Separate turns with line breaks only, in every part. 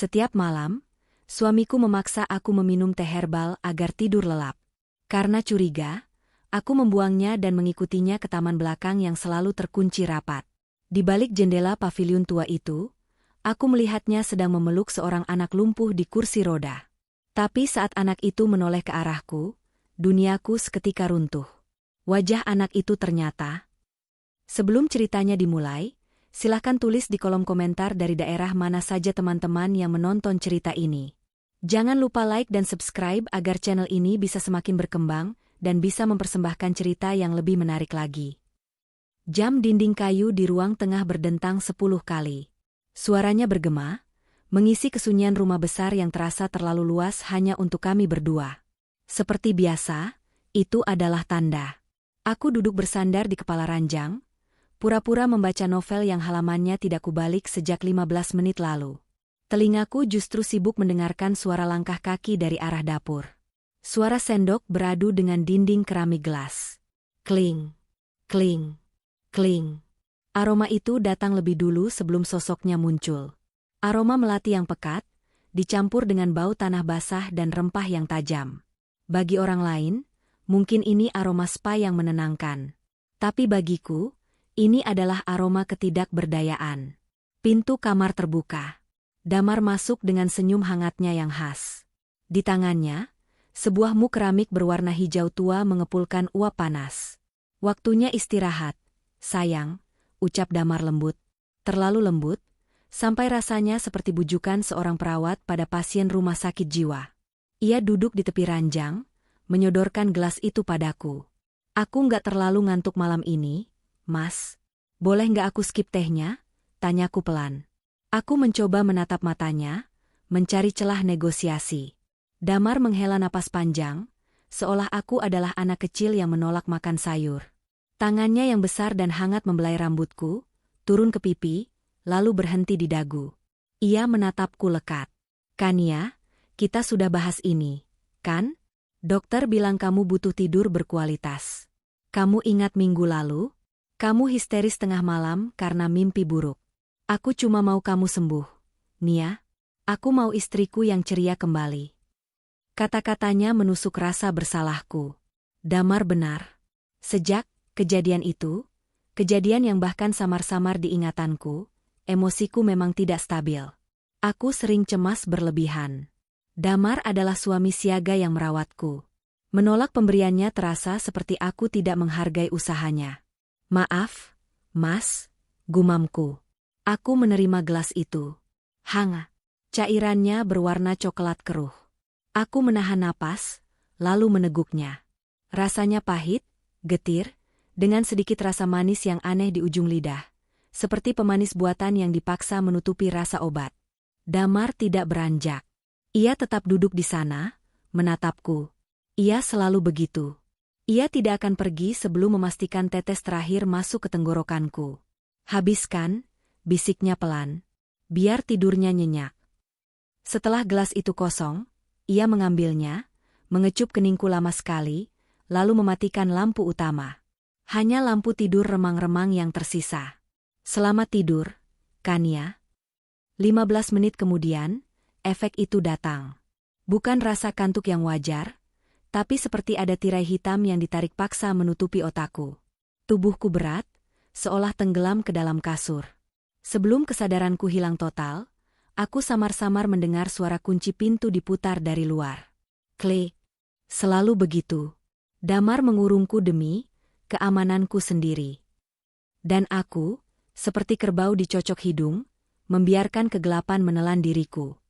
Setiap malam, suamiku memaksa aku meminum teh herbal agar tidur lelap. Karena curiga, aku membuangnya dan mengikutinya ke taman belakang yang selalu terkunci rapat. Di balik jendela paviliun tua itu, aku melihatnya sedang memeluk seorang anak lumpuh di kursi roda. Tapi saat anak itu menoleh ke arahku, duniaku seketika runtuh. Wajah anak itu ternyata. Sebelum ceritanya dimulai, silahkan tulis di kolom komentar dari daerah mana saja teman-teman yang menonton cerita ini. Jangan lupa like dan subscribe agar channel ini bisa semakin berkembang dan bisa mempersembahkan cerita yang lebih menarik lagi. Jam dinding kayu di ruang tengah berdentang 10 kali. Suaranya bergema, mengisi kesunyian rumah besar yang terasa terlalu luas hanya untuk kami berdua. Seperti biasa, itu adalah tanda. Aku duduk bersandar di kepala ranjang, pura-pura membaca novel yang halamannya tidak kubalik sejak 15 menit lalu. Telingaku justru sibuk mendengarkan suara langkah kaki dari arah dapur. Suara sendok beradu dengan dinding keramik gelas. Kling, kling, kling. Aroma itu datang lebih dulu sebelum sosoknya muncul. Aroma melati yang pekat, dicampur dengan bau tanah basah dan rempah yang tajam. Bagi orang lain, mungkin ini aroma spa yang menenangkan. Tapi bagiku, ini adalah aroma ketidakberdayaan. Pintu kamar terbuka. Damar masuk dengan senyum hangatnya yang khas. Di tangannya, sebuah muk keramik berwarna hijau tua mengepulkan uap panas. Waktunya istirahat. Sayang, ucap Damar lembut. Terlalu lembut, sampai rasanya seperti bujukan seorang perawat pada pasien rumah sakit jiwa. Ia duduk di tepi ranjang, menyodorkan gelas itu padaku. Aku nggak terlalu ngantuk malam ini, Mas. Boleh nggak aku skip tehnya? Tanyaku pelan. Aku mencoba menatap matanya, mencari celah negosiasi. Damar menghela napas panjang, seolah aku adalah anak kecil yang menolak makan sayur. Tangannya yang besar dan hangat membelai rambutku, turun ke pipi, lalu berhenti di dagu. Ia menatapku lekat. Kania, kita sudah bahas ini, kan? Dokter bilang kamu butuh tidur berkualitas. Kamu ingat minggu lalu? Kamu histeris tengah malam karena mimpi buruk. Aku cuma mau kamu sembuh, Nia. Aku mau istriku yang ceria kembali. Kata-katanya menusuk rasa bersalahku. Damar benar. Sejak kejadian itu, kejadian yang bahkan samar-samar di ingatanku, emosiku memang tidak stabil. Aku sering cemas berlebihan. Damar adalah suami siaga yang merawatku. Menolak pemberiannya terasa seperti aku tidak menghargai usahanya. Maaf, Mas, gumamku. Aku menerima gelas itu. Hangat. Cairannya berwarna coklat keruh. Aku menahan napas, lalu meneguknya. Rasanya pahit, getir, dengan sedikit rasa manis yang aneh di ujung lidah. Seperti pemanis buatan yang dipaksa menutupi rasa obat. Damar tidak beranjak. Ia tetap duduk di sana, menatapku. Ia selalu begitu. Ia tidak akan pergi sebelum memastikan tetes terakhir masuk ke tenggorokanku. Habiskan, bisiknya pelan. Biar tidurnya nyenyak. Setelah gelas itu kosong, ia mengambilnya, mengecup keningku lama sekali, lalu mematikan lampu utama. Hanya lampu tidur remang-remang yang tersisa. Selamat tidur, Kania. 15 menit kemudian, efek itu datang. Bukan rasa kantuk yang wajar, tapi seperti ada tirai hitam yang ditarik paksa menutupi otakku. Tubuhku berat, seolah tenggelam ke dalam kasur. Sebelum kesadaranku hilang total, aku samar-samar mendengar suara kunci pintu diputar dari luar. Klik. Selalu begitu. Damar mengurungku demi keamananku sendiri. Dan aku, seperti kerbau dicocok hidung, membiarkan kegelapan menelan diriku.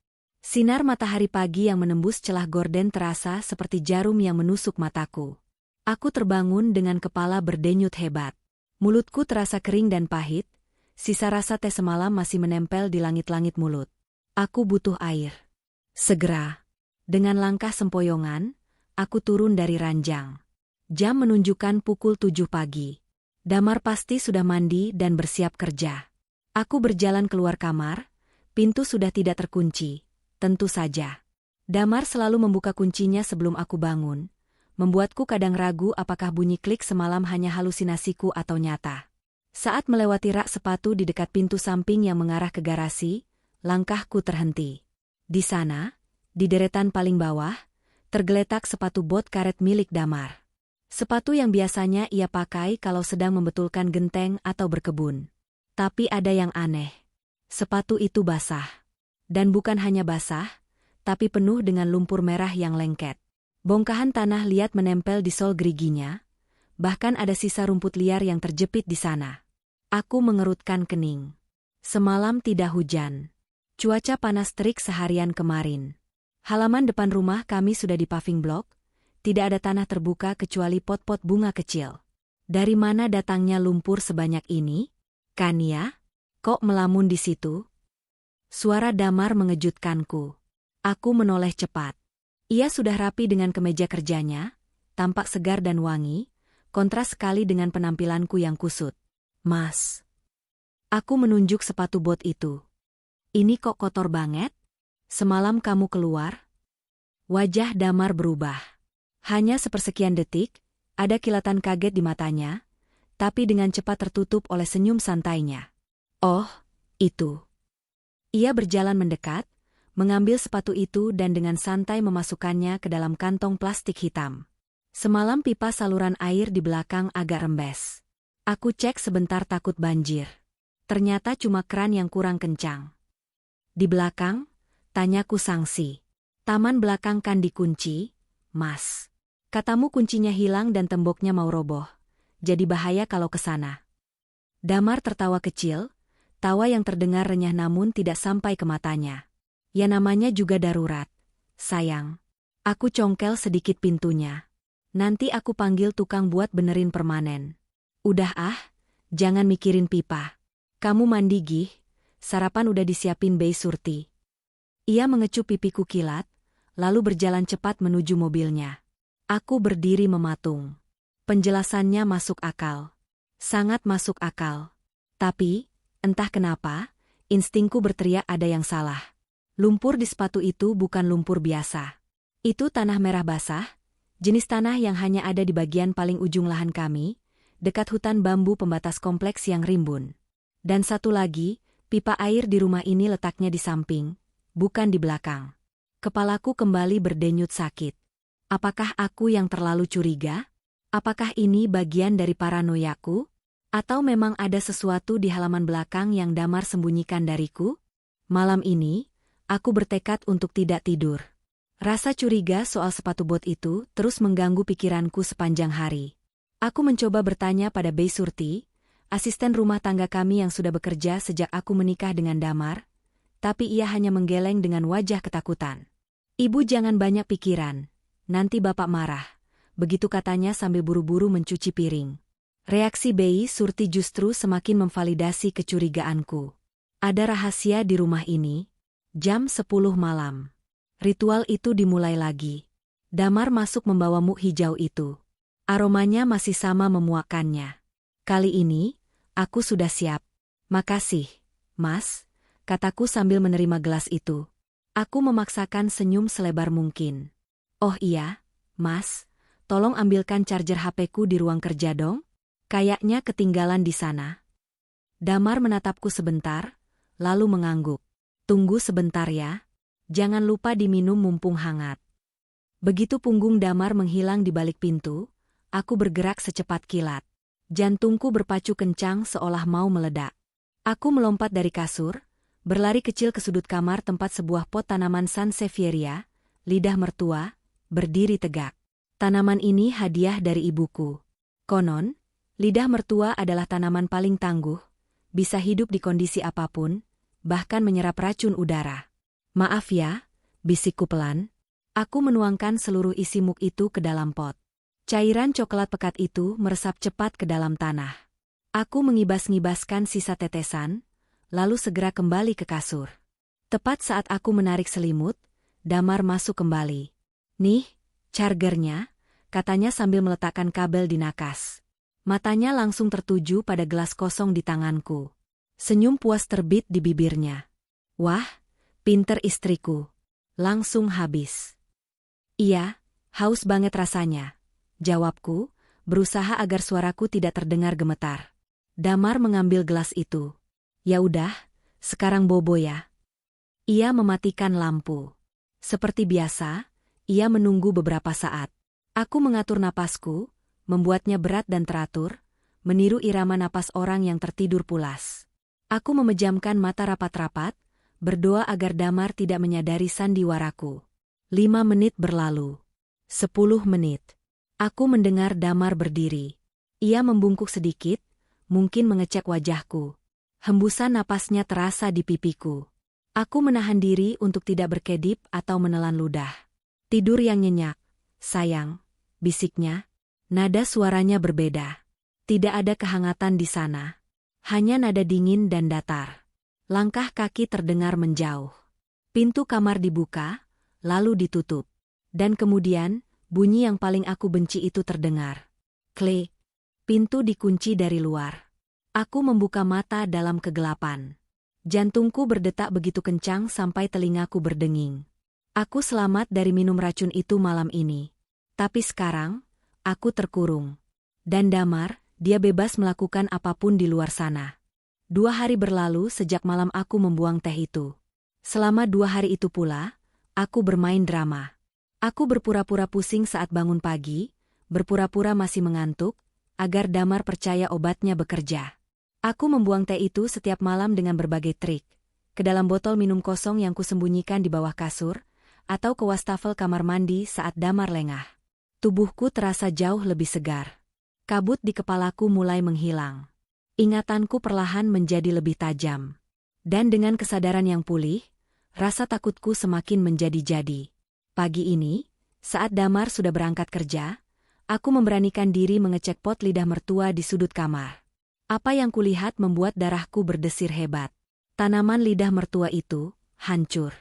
Sinar matahari pagi yang menembus celah gorden terasa seperti jarum yang menusuk mataku. Aku terbangun dengan kepala berdenyut hebat. Mulutku terasa kering dan pahit, sisa rasa teh semalam masih menempel di langit-langit mulut. Aku butuh air. Segera. Dengan langkah sempoyongan, aku turun dari ranjang. Jam menunjukkan pukul 7 pagi. Damar pasti sudah mandi dan bersiap kerja. Aku berjalan keluar kamar, pintu sudah tidak terkunci. Tentu saja. Damar selalu membuka kuncinya sebelum aku bangun, membuatku kadang ragu apakah bunyi klik semalam hanya halusinasiku atau nyata. Saat melewati rak sepatu di dekat pintu samping yang mengarah ke garasi, langkahku terhenti. Di sana, di deretan paling bawah, tergeletak sepatu bot karet milik Damar. Sepatu yang biasanya ia pakai kalau sedang membetulkan genteng atau berkebun. Tapi ada yang aneh. Sepatu itu basah. Dan bukan hanya basah, tapi penuh dengan lumpur merah yang lengket. Bongkahan tanah liat menempel di sol geriginya, bahkan ada sisa rumput liar yang terjepit di sana. Aku mengerutkan kening. Semalam tidak hujan. Cuaca panas terik seharian kemarin. Halaman depan rumah kami sudah di paving block, tidak ada tanah terbuka kecuali pot-pot bunga kecil. Dari mana datangnya lumpur sebanyak ini? Kania, kok melamun di situ? Suara Damar mengejutkanku. Aku menoleh cepat. Ia sudah rapi dengan kemeja kerjanya, tampak segar dan wangi, kontras sekali dengan penampilanku yang kusut. Mas. Aku menunjuk sepatu bot itu. Ini kok kotor banget? Semalam kamu keluar? Wajah Damar berubah. Hanya sepersekian detik, ada kilatan kaget di matanya, tapi dengan cepat tertutup oleh senyum santainya. Oh, itu. Ia berjalan mendekat, mengambil sepatu itu dan dengan santai memasukkannya ke dalam kantong plastik hitam. Semalam pipa saluran air di belakang agak rembes. Aku cek sebentar takut banjir. Ternyata cuma keran yang kurang kencang. Di belakang, tanyaku sangsi. Taman belakang kan dikunci, Mas. Katamu kuncinya hilang dan temboknya mau roboh. Jadi bahaya kalau ke sana. Damar tertawa kecil, tawa yang terdengar renyah namun tidak sampai ke matanya. Ya namanya juga darurat. Sayang. Aku congkel sedikit pintunya. Nanti aku panggil tukang buat benerin permanen. Udah jangan mikirin pipa. Kamu mandi gih, sarapan udah disiapin Bei Surti. Ia mengecup pipiku kilat, lalu berjalan cepat menuju mobilnya. Aku berdiri mematung. Penjelasannya masuk akal. Sangat masuk akal. Tapi, entah kenapa, instingku berteriak ada yang salah. Lumpur di sepatu itu bukan lumpur biasa. Itu tanah merah basah, jenis tanah yang hanya ada di bagian paling ujung lahan kami, dekat hutan bambu pembatas kompleks yang rimbun. Dan satu lagi, pipa air di rumah ini letaknya di samping, bukan di belakang. Kepalaku kembali berdenyut sakit. Apakah aku yang terlalu curiga? Apakah ini bagian dari paranoiaku? Atau memang ada sesuatu di halaman belakang yang Damar sembunyikan dariku? Malam ini, aku bertekad untuk tidak tidur. Rasa curiga soal sepatu bot itu terus mengganggu pikiranku sepanjang hari. Aku mencoba bertanya pada Bei Surti, asisten rumah tangga kami yang sudah bekerja sejak aku menikah dengan Damar, tapi ia hanya menggeleng dengan wajah ketakutan. Ibu jangan banyak pikiran, nanti bapak marah, begitu katanya sambil buru-buru mencuci piring. Reaksi Bei Surti justru semakin memvalidasi kecurigaanku. Ada rahasia di rumah ini. Jam 10 malam. Ritual itu dimulai lagi. Damar masuk membawa muk hijau itu. Aromanya masih sama memuakkannya. Kali ini, aku sudah siap. Makasih, Mas, kataku sambil menerima gelas itu. Aku memaksakan senyum selebar mungkin. Oh iya, Mas, tolong ambilkan charger HP-ku di ruang kerja dong. Kayaknya ketinggalan di sana. Damar menatapku sebentar, lalu mengangguk. Tunggu sebentar ya. Jangan lupa diminum mumpung hangat. Begitu punggung Damar menghilang di balik pintu, aku bergerak secepat kilat. Jantungku berpacu kencang seolah mau meledak. Aku melompat dari kasur, berlari kecil ke sudut kamar tempat sebuah pot tanaman Sansevieria, lidah mertua, berdiri tegak. Tanaman ini hadiah dari ibuku. Konon, lidah mertua adalah tanaman paling tangguh, bisa hidup di kondisi apapun, bahkan menyerap racun udara. Maaf ya, bisikku pelan. Aku menuangkan seluruh isi muk itu ke dalam pot. Cairan coklat pekat itu meresap cepat ke dalam tanah. Aku mengibas-ngibaskan sisa tetesan, lalu segera kembali ke kasur. Tepat saat aku menarik selimut, Damar masuk kembali. Nih, chargernya, katanya sambil meletakkan kabel di nakas. Matanya langsung tertuju pada gelas kosong di tanganku. Senyum puas terbit di bibirnya. Wah, pinter istriku. Langsung habis. Iya, haus banget rasanya. Jawabku, berusaha agar suaraku tidak terdengar gemetar. Damar mengambil gelas itu. Ya udah, sekarang bobo ya. Ia mematikan lampu. Seperti biasa, ia menunggu beberapa saat. Aku mengatur napasku, membuatnya berat dan teratur, meniru irama napas orang yang tertidur pulas. Aku memejamkan mata rapat-rapat, berdoa agar Damar tidak menyadari sandiwaraku. 5 menit berlalu. 10 menit. Aku mendengar Damar berdiri. Ia membungkuk sedikit, mungkin mengecek wajahku. Hembusan napasnya terasa di pipiku. Aku menahan diri untuk tidak berkedip atau menelan ludah. Tidur yang nyenyak. Sayang, bisiknya. Nada suaranya berbeda. Tidak ada kehangatan di sana. Hanya nada dingin dan datar. Langkah kaki terdengar menjauh. Pintu kamar dibuka, lalu ditutup. Dan kemudian, bunyi yang paling aku benci itu terdengar. Klik. Pintu dikunci dari luar. Aku membuka mata dalam kegelapan. Jantungku berdetak begitu kencang sampai telingaku berdenging. Aku selamat dari minum racun itu malam ini. Tapi sekarang, aku terkurung. Dan Damar, dia bebas melakukan apapun di luar sana. 2 hari berlalu sejak malam aku membuang teh itu. Selama 2 hari itu pula, aku bermain drama. Aku berpura-pura pusing saat bangun pagi, berpura-pura masih mengantuk, agar Damar percaya obatnya bekerja. Aku membuang teh itu setiap malam dengan berbagai trik, ke dalam botol minum kosong yang kusembunyikan di bawah kasur, atau ke wastafel kamar mandi saat Damar lengah. Tubuhku terasa jauh lebih segar. Kabut di kepalaku mulai menghilang. Ingatanku perlahan menjadi lebih tajam. Dan dengan kesadaran yang pulih, rasa takutku semakin menjadi-jadi. Pagi ini, saat Damar sudah berangkat kerja, aku memberanikan diri mengecek pot lidah mertua di sudut kamar. Apa yang kulihat membuat darahku berdesir hebat. Tanaman lidah mertua itu hancur.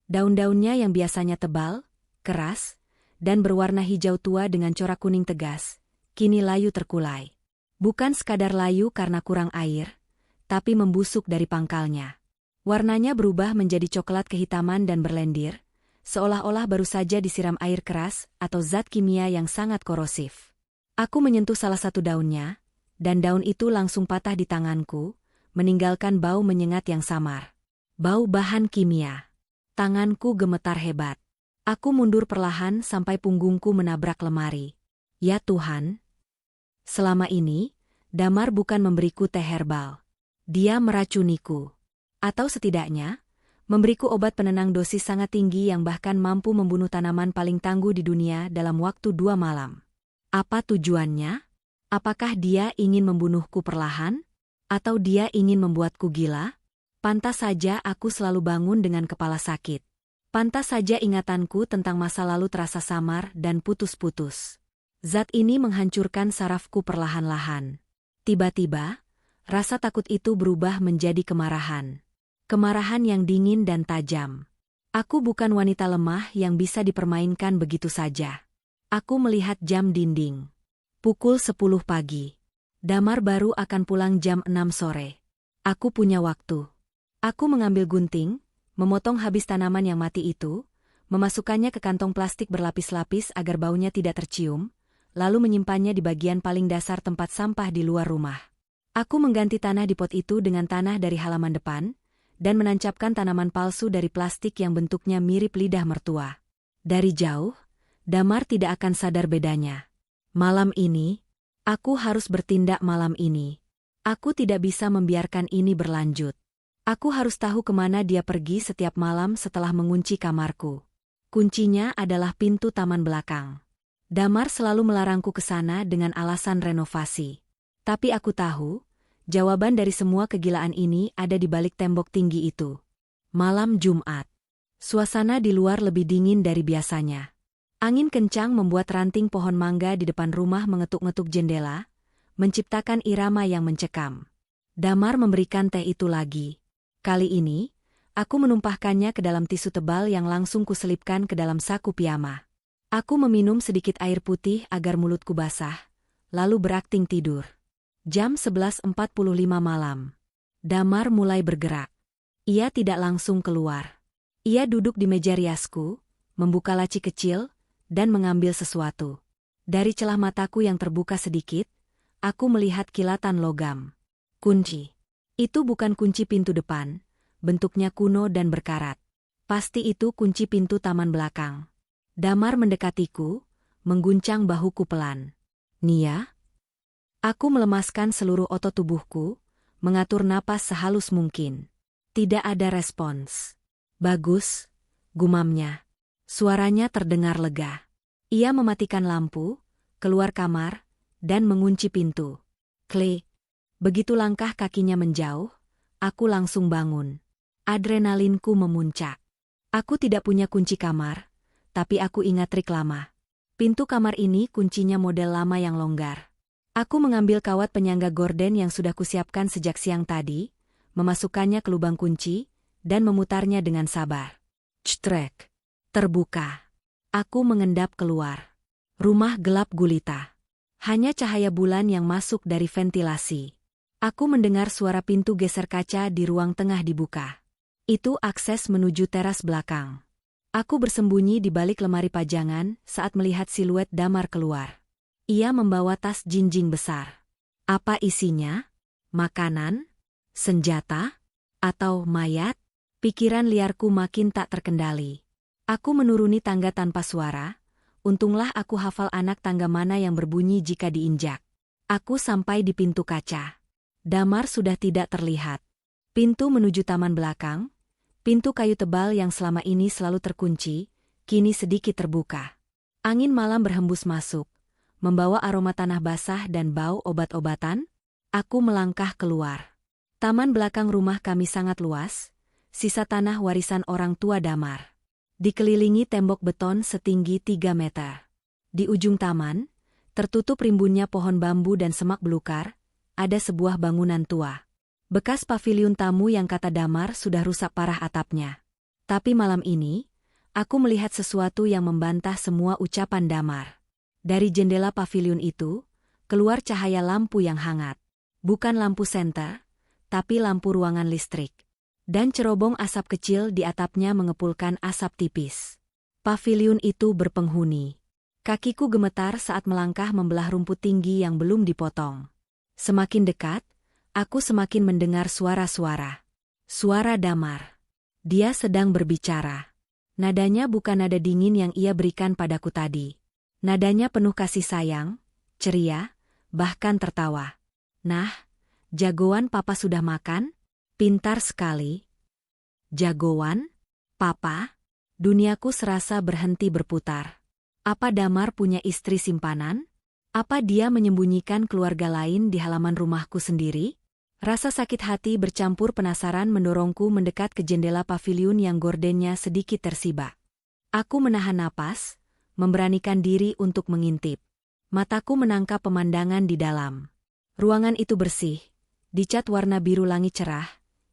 Daun-daunnya yang biasanya tebal, keras, dan berwarna hijau tua dengan corak kuning tegas, kini layu terkulai. Bukan sekadar layu karena kurang air, tapi membusuk dari pangkalnya. Warnanya berubah menjadi coklat kehitaman dan berlendir, seolah-olah baru saja disiram air keras atau zat kimia yang sangat korosif. Aku menyentuh salah satu daunnya, dan daun itu langsung patah di tanganku, meninggalkan bau menyengat yang samar. Bau bahan kimia. Tanganku gemetar hebat. Aku mundur perlahan sampai punggungku menabrak lemari. Ya Tuhan! Selama ini, Damar bukan memberiku teh herbal. Dia meracuniku. Atau setidaknya, memberiku obat penenang dosis sangat tinggi yang bahkan mampu membunuh tanaman paling tangguh di dunia dalam waktu 2 malam. Apa tujuannya? Apakah dia ingin membunuhku perlahan? Atau dia ingin membuatku gila? Pantas saja aku selalu bangun dengan kepala sakit. Pantas saja ingatanku tentang masa lalu terasa samar dan putus-putus. Zat ini menghancurkan sarafku perlahan-lahan. Tiba-tiba, rasa takut itu berubah menjadi kemarahan. Kemarahan yang dingin dan tajam. Aku bukan wanita lemah yang bisa dipermainkan begitu saja. Aku melihat jam dinding. Pukul 10 pagi. Damar baru akan pulang jam 6 sore. Aku punya waktu. Aku mengambil gunting, memotong habis tanaman yang mati itu, memasukkannya ke kantong plastik berlapis-lapis agar baunya tidak tercium, lalu menyimpannya di bagian paling dasar tempat sampah di luar rumah. Aku mengganti tanah di pot itu dengan tanah dari halaman depan, dan menancapkan tanaman palsu dari plastik yang bentuknya mirip lidah mertua. Dari jauh, Damar tidak akan sadar bedanya. Malam ini, aku harus bertindak malam ini. Aku tidak bisa membiarkan ini berlanjut. Aku harus tahu kemana dia pergi setiap malam setelah mengunci kamarku. Kuncinya adalah pintu taman belakang. Damar selalu melarangku ke sana dengan alasan renovasi. Tapi aku tahu, jawaban dari semua kegilaan ini ada di balik tembok tinggi itu. Malam Jumat. Suasana di luar lebih dingin dari biasanya. Angin kencang membuat ranting pohon mangga di depan rumah mengetuk-ngetuk jendela, menciptakan irama yang mencekam. Damar memberikan teh itu lagi. Kali ini, aku menumpahkannya ke dalam tisu tebal yang langsung kuselipkan ke dalam saku piyama. Aku meminum sedikit air putih agar mulutku basah, lalu berakting tidur. Jam 11.45 malam. Damar mulai bergerak. Ia tidak langsung keluar. Ia duduk di meja riasku, membuka laci kecil, dan mengambil sesuatu. Dari celah mataku yang terbuka sedikit, aku melihat kilatan logam. Kunci. Itu bukan kunci pintu depan, bentuknya kuno dan berkarat. Pasti itu kunci pintu taman belakang. Damar mendekatiku, mengguncang bahuku pelan. Nia? Aku melemaskan seluruh otot tubuhku, mengatur napas sehalus mungkin. Tidak ada respons. Bagus, gumamnya. Suaranya terdengar lega. Ia mematikan lampu, keluar kamar, dan mengunci pintu. Klik. Begitu langkah kakinya menjauh, aku langsung bangun. Adrenalinku memuncak. Aku tidak punya kunci kamar, tapi aku ingat trik lama. Pintu kamar ini kuncinya model lama yang longgar. Aku mengambil kawat penyangga gorden yang sudah kusiapkan sejak siang tadi, memasukkannya ke lubang kunci, dan memutarnya dengan sabar. Cetrek. Terbuka. Aku mengendap keluar. Rumah gelap gulita. Hanya cahaya bulan yang masuk dari ventilasi. Aku mendengar suara pintu geser kaca di ruang tengah dibuka. Itu akses menuju teras belakang. Aku bersembunyi di balik lemari pajangan saat melihat siluet Damar keluar. Ia membawa tas jinjing besar. Apa isinya? Makanan? Senjata? Atau mayat? Pikiran liarku makin tak terkendali. Aku menuruni tangga tanpa suara. Untunglah aku hafal anak tangga mana yang berbunyi jika diinjak. Aku sampai di pintu kaca. Damar sudah tidak terlihat. Pintu menuju taman belakang, pintu kayu tebal yang selama ini selalu terkunci, kini sedikit terbuka. Angin malam berhembus masuk, membawa aroma tanah basah dan bau obat-obatan. Aku melangkah keluar. Taman belakang rumah kami sangat luas, sisa tanah warisan orang tua Damar. Dikelilingi tembok beton setinggi 3 meter. Di ujung taman, tertutup rimbunnya pohon bambu dan semak belukar, ada sebuah bangunan tua. Bekas paviliun tamu yang kata Damar sudah rusak parah atapnya. Tapi malam ini, aku melihat sesuatu yang membantah semua ucapan Damar. Dari jendela paviliun itu, keluar cahaya lampu yang hangat. Bukan lampu senter, tapi lampu ruangan listrik. Dan cerobong asap kecil di atapnya mengepulkan asap tipis. Paviliun itu berpenghuni. Kakiku gemetar saat melangkah membelah rumput tinggi yang belum dipotong. Semakin dekat, aku semakin mendengar suara-suara. Suara Damar. Dia sedang berbicara. Nadanya bukan nada dingin yang ia berikan padaku tadi. Nadanya penuh kasih sayang, ceria, bahkan tertawa. Nah, jagoan papa sudah makan? Pintar sekali. Jagoan? Papa? Duniaku serasa berhenti berputar. Apa Damar punya istri simpanan? Apa dia menyembunyikan keluarga lain di halaman rumahku sendiri? Rasa sakit hati bercampur penasaran mendorongku mendekat ke jendela paviliun yang gordennya sedikit tersibak. Aku menahan napas, memberanikan diri untuk mengintip. Mataku menangkap pemandangan di dalam. Ruangan itu bersih, dicat warna biru langit cerah,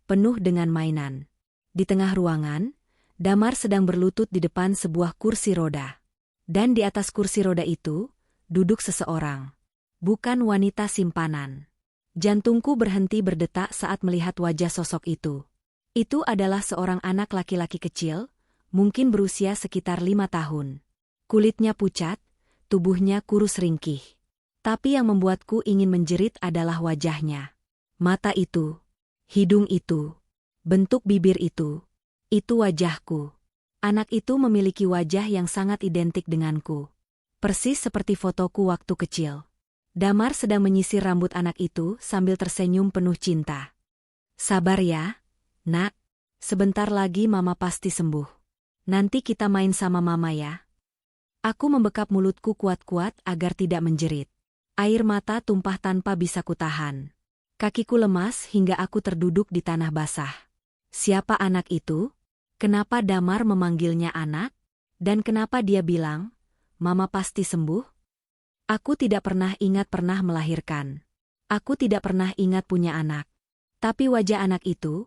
penuh dengan mainan. Di tengah ruangan, Damar sedang berlutut di depan sebuah kursi roda. Dan di atas kursi roda itu, duduk seseorang. Bukan wanita simpanan. Jantungku berhenti berdetak saat melihat wajah sosok itu. Itu adalah seorang anak laki-laki kecil, mungkin berusia sekitar 5 tahun. Kulitnya pucat, tubuhnya kurus ringkih. Tapi yang membuatku ingin menjerit adalah wajahnya. Mata itu, hidung itu, bentuk bibir itu wajahku. Anak itu memiliki wajah yang sangat identik denganku. Persis seperti fotoku waktu kecil. Damar sedang menyisir rambut anak itu sambil tersenyum penuh cinta. Sabar ya, nak. Sebentar lagi mama pasti sembuh. Nanti kita main sama mama ya. Aku membekap mulutku kuat-kuat agar tidak menjerit. Air mata tumpah tanpa bisa kutahan. Kakiku lemas hingga aku terduduk di tanah basah. Siapa anak itu? Kenapa Damar memanggilnya anak? Dan kenapa dia bilang, mama pasti sembuh? Aku tidak pernah ingat pernah melahirkan. Aku tidak pernah ingat punya anak. Tapi wajah anak itu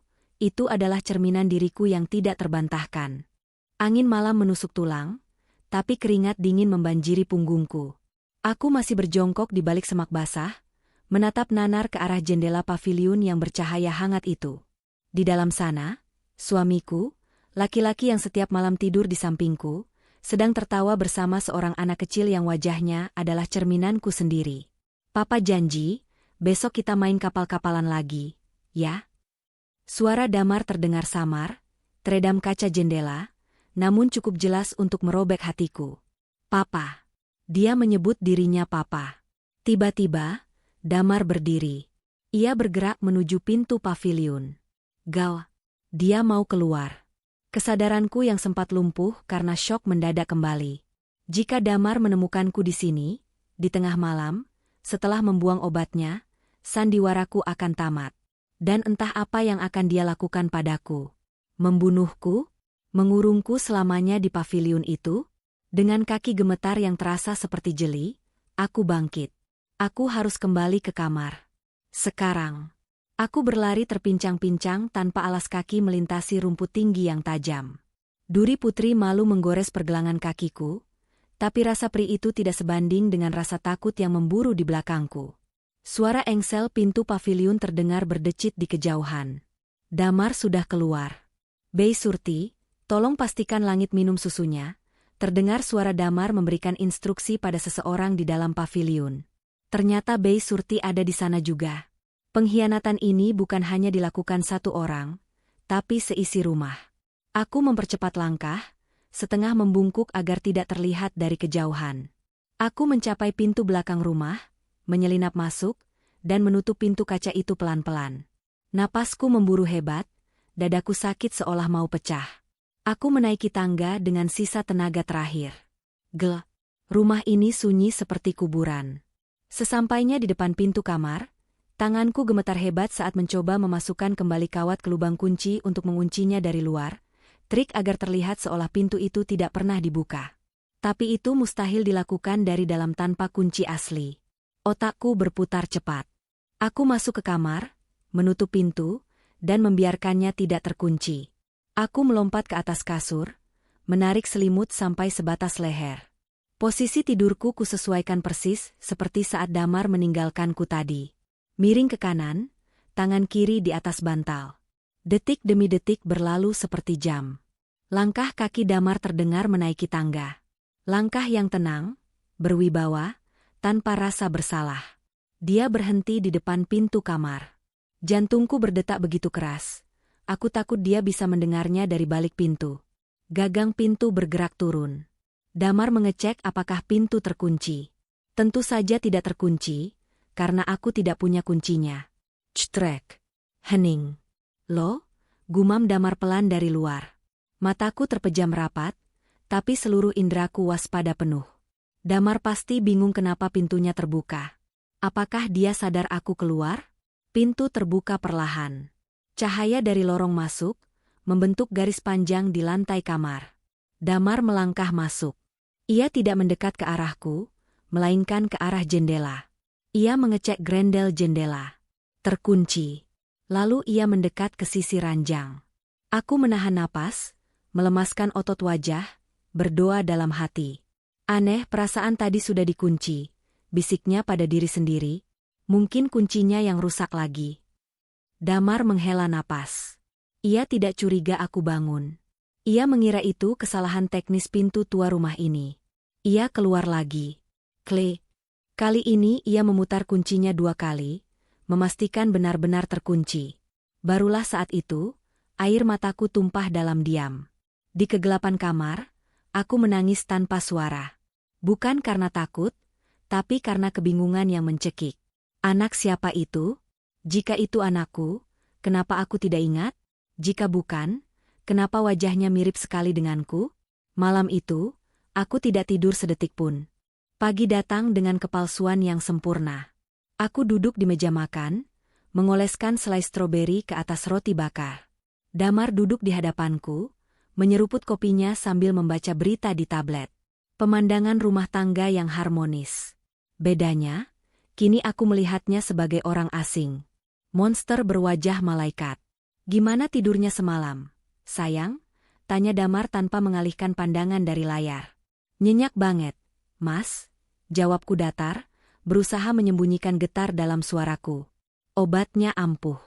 adalah cerminan diriku yang tidak terbantahkan. Angin malam menusuk tulang, tapi keringat dingin membanjiri punggungku. Aku masih berjongkok di balik semak basah, menatap nanar ke arah jendela paviliun yang bercahaya hangat itu. Di dalam sana, suamiku, laki-laki yang setiap malam tidur di sampingku, sedang tertawa bersama seorang anak kecil yang wajahnya adalah cerminanku sendiri. Papa janji, besok kita main kapal-kapalan lagi, ya? Suara Damar terdengar samar, teredam kaca jendela, namun cukup jelas untuk merobek hatiku. Papa. Dia menyebut dirinya Papa. Tiba-tiba, Damar berdiri. Ia bergerak menuju pintu paviliun. Gau. Dia mau keluar. Kesadaranku yang sempat lumpuh karena syok mendadak kembali. Jika Damar menemukanku di sini, di tengah malam, setelah membuang obatnya, sandiwaraku akan tamat. Dan entah apa yang akan dia lakukan padaku. Membunuhku? Mengurungku selamanya di paviliun itu? Dengan kaki gemetar yang terasa seperti jeli, aku bangkit. Aku harus kembali ke kamar. Sekarang. Aku berlari terpincang-pincang tanpa alas kaki melintasi rumput tinggi yang tajam. Duri Putri malu menggores pergelangan kakiku, tapi rasa perih itu tidak sebanding dengan rasa takut yang memburu di belakangku. Suara engsel pintu paviliun terdengar berdecit di kejauhan. Damar sudah keluar. Bei Surti, tolong pastikan Langit minum susunya. Terdengar suara Damar memberikan instruksi pada seseorang di dalam paviliun. Ternyata Bei Surti ada di sana juga. Pengkhianatan ini bukan hanya dilakukan satu orang, tapi seisi rumah. Aku mempercepat langkah, setengah membungkuk agar tidak terlihat dari kejauhan. Aku mencapai pintu belakang rumah, menyelinap masuk, dan menutup pintu kaca itu pelan-pelan. Napasku memburu hebat, dadaku sakit seolah mau pecah. Aku menaiki tangga dengan sisa tenaga terakhir. Rumah ini sunyi seperti kuburan. Sesampainya di depan pintu kamar, tanganku gemetar hebat saat mencoba memasukkan kembali kawat ke lubang kunci untuk menguncinya dari luar, trik agar terlihat seolah pintu itu tidak pernah dibuka. Tapi itu mustahil dilakukan dari dalam tanpa kunci asli. Otakku berputar cepat. Aku masuk ke kamar, menutup pintu, dan membiarkannya tidak terkunci. Aku melompat ke atas kasur, menarik selimut sampai sebatas leher. Posisi tidurku kusesuaikan persis seperti saat Damar meninggalkanku tadi. Miring ke kanan, tangan kiri di atas bantal. Detik demi detik berlalu seperti jam. Langkah kaki Damar terdengar menaiki tangga. Langkah yang tenang, berwibawa, tanpa rasa bersalah. Dia berhenti di depan pintu kamar. Jantungku berdetak begitu keras. Aku takut dia bisa mendengarnya dari balik pintu. Gagang pintu bergerak turun. Damar mengecek apakah pintu terkunci. Tentu saja tidak terkunci, karena aku tidak punya kuncinya. Cetrek. Hening. Lo? Gumam Damar pelan dari luar. Mataku terpejam rapat, tapi seluruh indraku waspada penuh. Damar pasti bingung kenapa pintunya terbuka. Apakah dia sadar aku keluar? Pintu terbuka perlahan. Cahaya dari lorong masuk, membentuk garis panjang di lantai kamar. Damar melangkah masuk. Ia tidak mendekat ke arahku, melainkan ke arah jendela. Ia mengecek grendel jendela. Terkunci. Lalu ia mendekat ke sisi ranjang. Aku menahan napas, melemaskan otot wajah, berdoa dalam hati. Aneh, perasaan tadi sudah dikunci, bisiknya pada diri sendiri. Mungkin kuncinya yang rusak lagi. Damar menghela napas. Ia tidak curiga aku bangun. Ia mengira itu kesalahan teknis pintu tua rumah ini. Ia keluar lagi. Klik. Kali ini ia memutar kuncinya 2 kali, memastikan benar-benar terkunci. Barulah saat itu, air mataku tumpah dalam diam. Di kegelapan kamar, aku menangis tanpa suara. Bukan karena takut, tapi karena kebingungan yang mencekik. Anak siapa itu? Jika itu anakku, kenapa aku tidak ingat? Jika bukan, kenapa wajahnya mirip sekali denganku? Malam itu, aku tidak tidur sedetik pun. Pagi datang dengan kepalsuan yang sempurna. Aku duduk di meja makan, mengoleskan selai stroberi ke atas roti bakar. Damar duduk di hadapanku, menyeruput kopinya sambil membaca berita di tablet. Pemandangan rumah tangga yang harmonis. Bedanya, kini aku melihatnya sebagai orang asing. Monster berwajah malaikat. Gimana tidurnya semalam, sayang? Tanya Damar tanpa mengalihkan pandangan dari layar. Nyenyak banget, Mas. Jawabku datar, berusaha menyembunyikan getar dalam suaraku. Obatnya ampuh.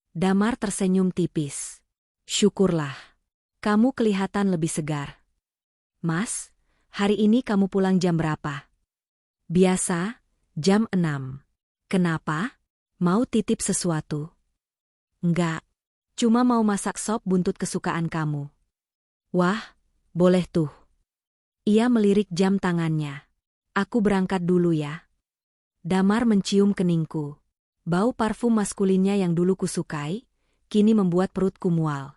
Damar tersenyum tipis. Syukurlah. Kamu kelihatan lebih segar. Mas, hari ini kamu pulang jam berapa? Biasa, jam 6. Kenapa? Mau titip sesuatu? Enggak. Cuma mau masak sop buntut kesukaan kamu. Wah, boleh tuh. Ia melirik jam tangannya. Aku berangkat dulu ya. Damar mencium keningku. Bau parfum maskulinnya yang dulu kusukai, kini membuat perutku mual.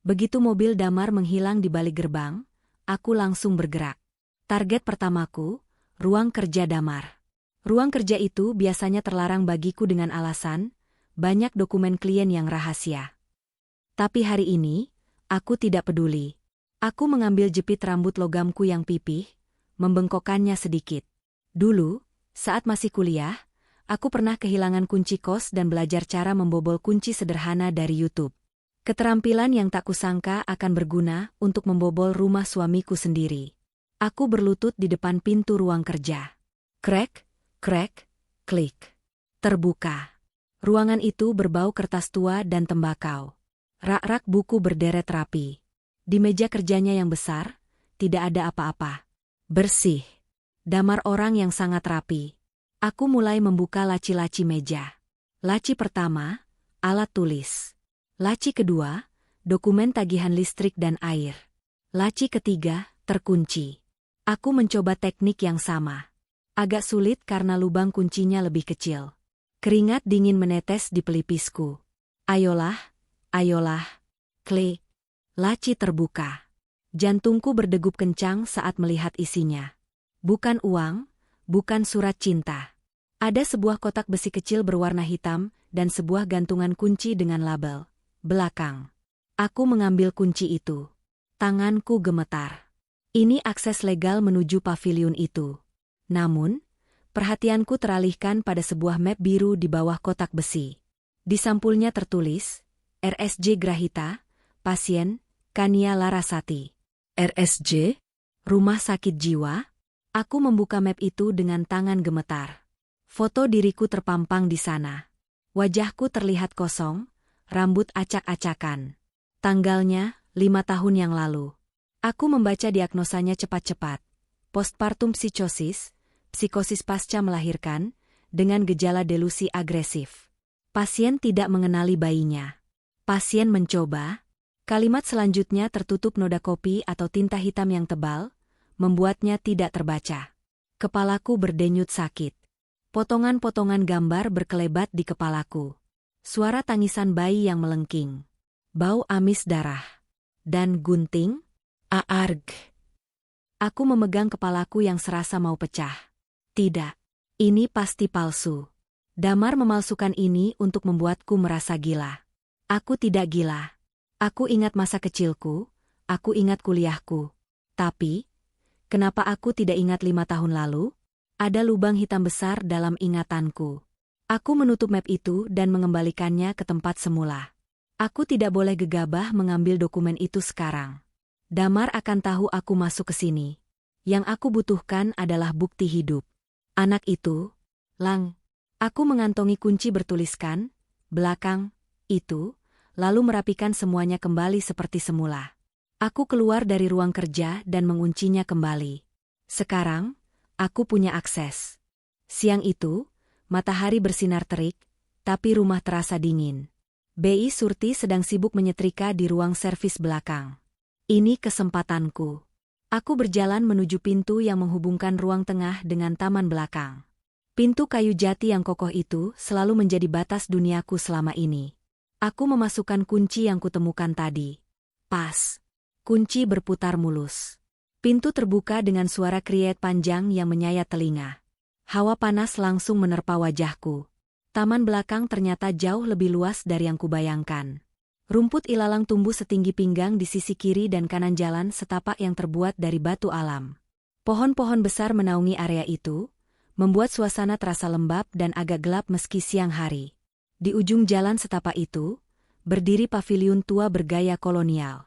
Begitu mobil Damar menghilang di balik gerbang, aku langsung bergerak. Target pertamaku, ruang kerja Damar. Ruang kerja itu biasanya terlarang bagiku dengan alasan, banyak dokumen klien yang rahasia. Tapi hari ini, aku tidak peduli. Aku mengambil jepit rambut logamku yang pipih, membengkokkannya sedikit. Dulu, saat masih kuliah, aku pernah kehilangan kunci kos dan belajar cara membobol kunci sederhana dari YouTube. Keterampilan yang tak kusangka akan berguna untuk membobol rumah suamiku sendiri. Aku berlutut di depan pintu ruang kerja. Krek, krek, klik. Terbuka. Ruangan itu berbau kertas tua dan tembakau. Rak-rak buku berderet rapi. Di meja kerjanya yang besar, tidak ada apa-apa. Bersih. Damar orang yang sangat rapi. Aku mulai membuka laci-laci meja. Laci pertama, alat tulis. Laci kedua, dokumen tagihan listrik dan air. Laci ketiga, terkunci. Aku mencoba teknik yang sama. Agak sulit karena lubang kuncinya lebih kecil. Keringat dingin menetes di pelipisku. Ayolah, ayolah. Klik. Laci terbuka. Jantungku berdegup kencang saat melihat isinya. Bukan uang, bukan surat cinta. Ada sebuah kotak besi kecil berwarna hitam dan sebuah gantungan kunci dengan label belakang. Aku mengambil kunci itu. Tanganku gemetar. Ini akses legal menuju paviliun itu. Namun, perhatianku teralihkan pada sebuah map biru di bawah kotak besi. Di sampulnya tertulis, RSJ Grahita, pasien, Kania Larasati. RSJ? Rumah sakit jiwa? Aku membuka map itu dengan tangan gemetar. Foto diriku terpampang di sana. Wajahku terlihat kosong, rambut acak-acakan. Tanggalnya, 5 tahun yang lalu. Aku membaca diagnosanya cepat-cepat. Postpartum psikosis, psikosis pasca melahirkan, dengan gejala delusi agresif. Pasien tidak mengenali bayinya. Pasien mencoba. Kalimat selanjutnya tertutup noda kopi atau tinta hitam yang tebal, membuatnya tidak terbaca. Kepalaku berdenyut sakit. Potongan-potongan gambar berkelebat di kepalaku. Suara tangisan bayi yang melengking. Bau amis darah. Dan gunting? Aarg. Aku memegang kepalaku yang serasa mau pecah. Tidak. Ini pasti palsu. Damar memalsukan ini untuk membuatku merasa gila. Aku tidak gila. Aku ingat masa kecilku, aku ingat kuliahku. Tapi, kenapa aku tidak ingat 5 tahun lalu? Ada lubang hitam besar dalam ingatanku. Aku menutup map itu dan mengembalikannya ke tempat semula. Aku tidak boleh gegabah mengambil dokumen itu sekarang. Damar akan tahu aku masuk ke sini. Yang aku butuhkan adalah bukti hidup. Anak itu, Lang. Aku mengantongi kunci bertuliskan, belakang, itu, lalu merapikan semuanya kembali seperti semula. Aku keluar dari ruang kerja dan menguncinya kembali. Sekarang, aku punya akses. Siang itu, matahari bersinar terik, tapi rumah terasa dingin. Bi Surti sedang sibuk menyetrika di ruang servis belakang. Ini kesempatanku. Aku berjalan menuju pintu yang menghubungkan ruang tengah dengan taman belakang. Pintu kayu jati yang kokoh itu selalu menjadi batas duniaku selama ini. Aku memasukkan kunci yang kutemukan tadi. Pas. Kunci berputar mulus. Pintu terbuka dengan suara kriet panjang yang menyayat telinga. Hawa panas langsung menerpa wajahku. Taman belakang ternyata jauh lebih luas dari yang kubayangkan. Rumput ilalang tumbuh setinggi pinggang di sisi kiri dan kanan jalan setapak yang terbuat dari batu alam. Pohon-pohon besar menaungi area itu, membuat suasana terasa lembab dan agak gelap meski siang hari. Di ujung jalan setapak itu, berdiri paviliun tua bergaya kolonial.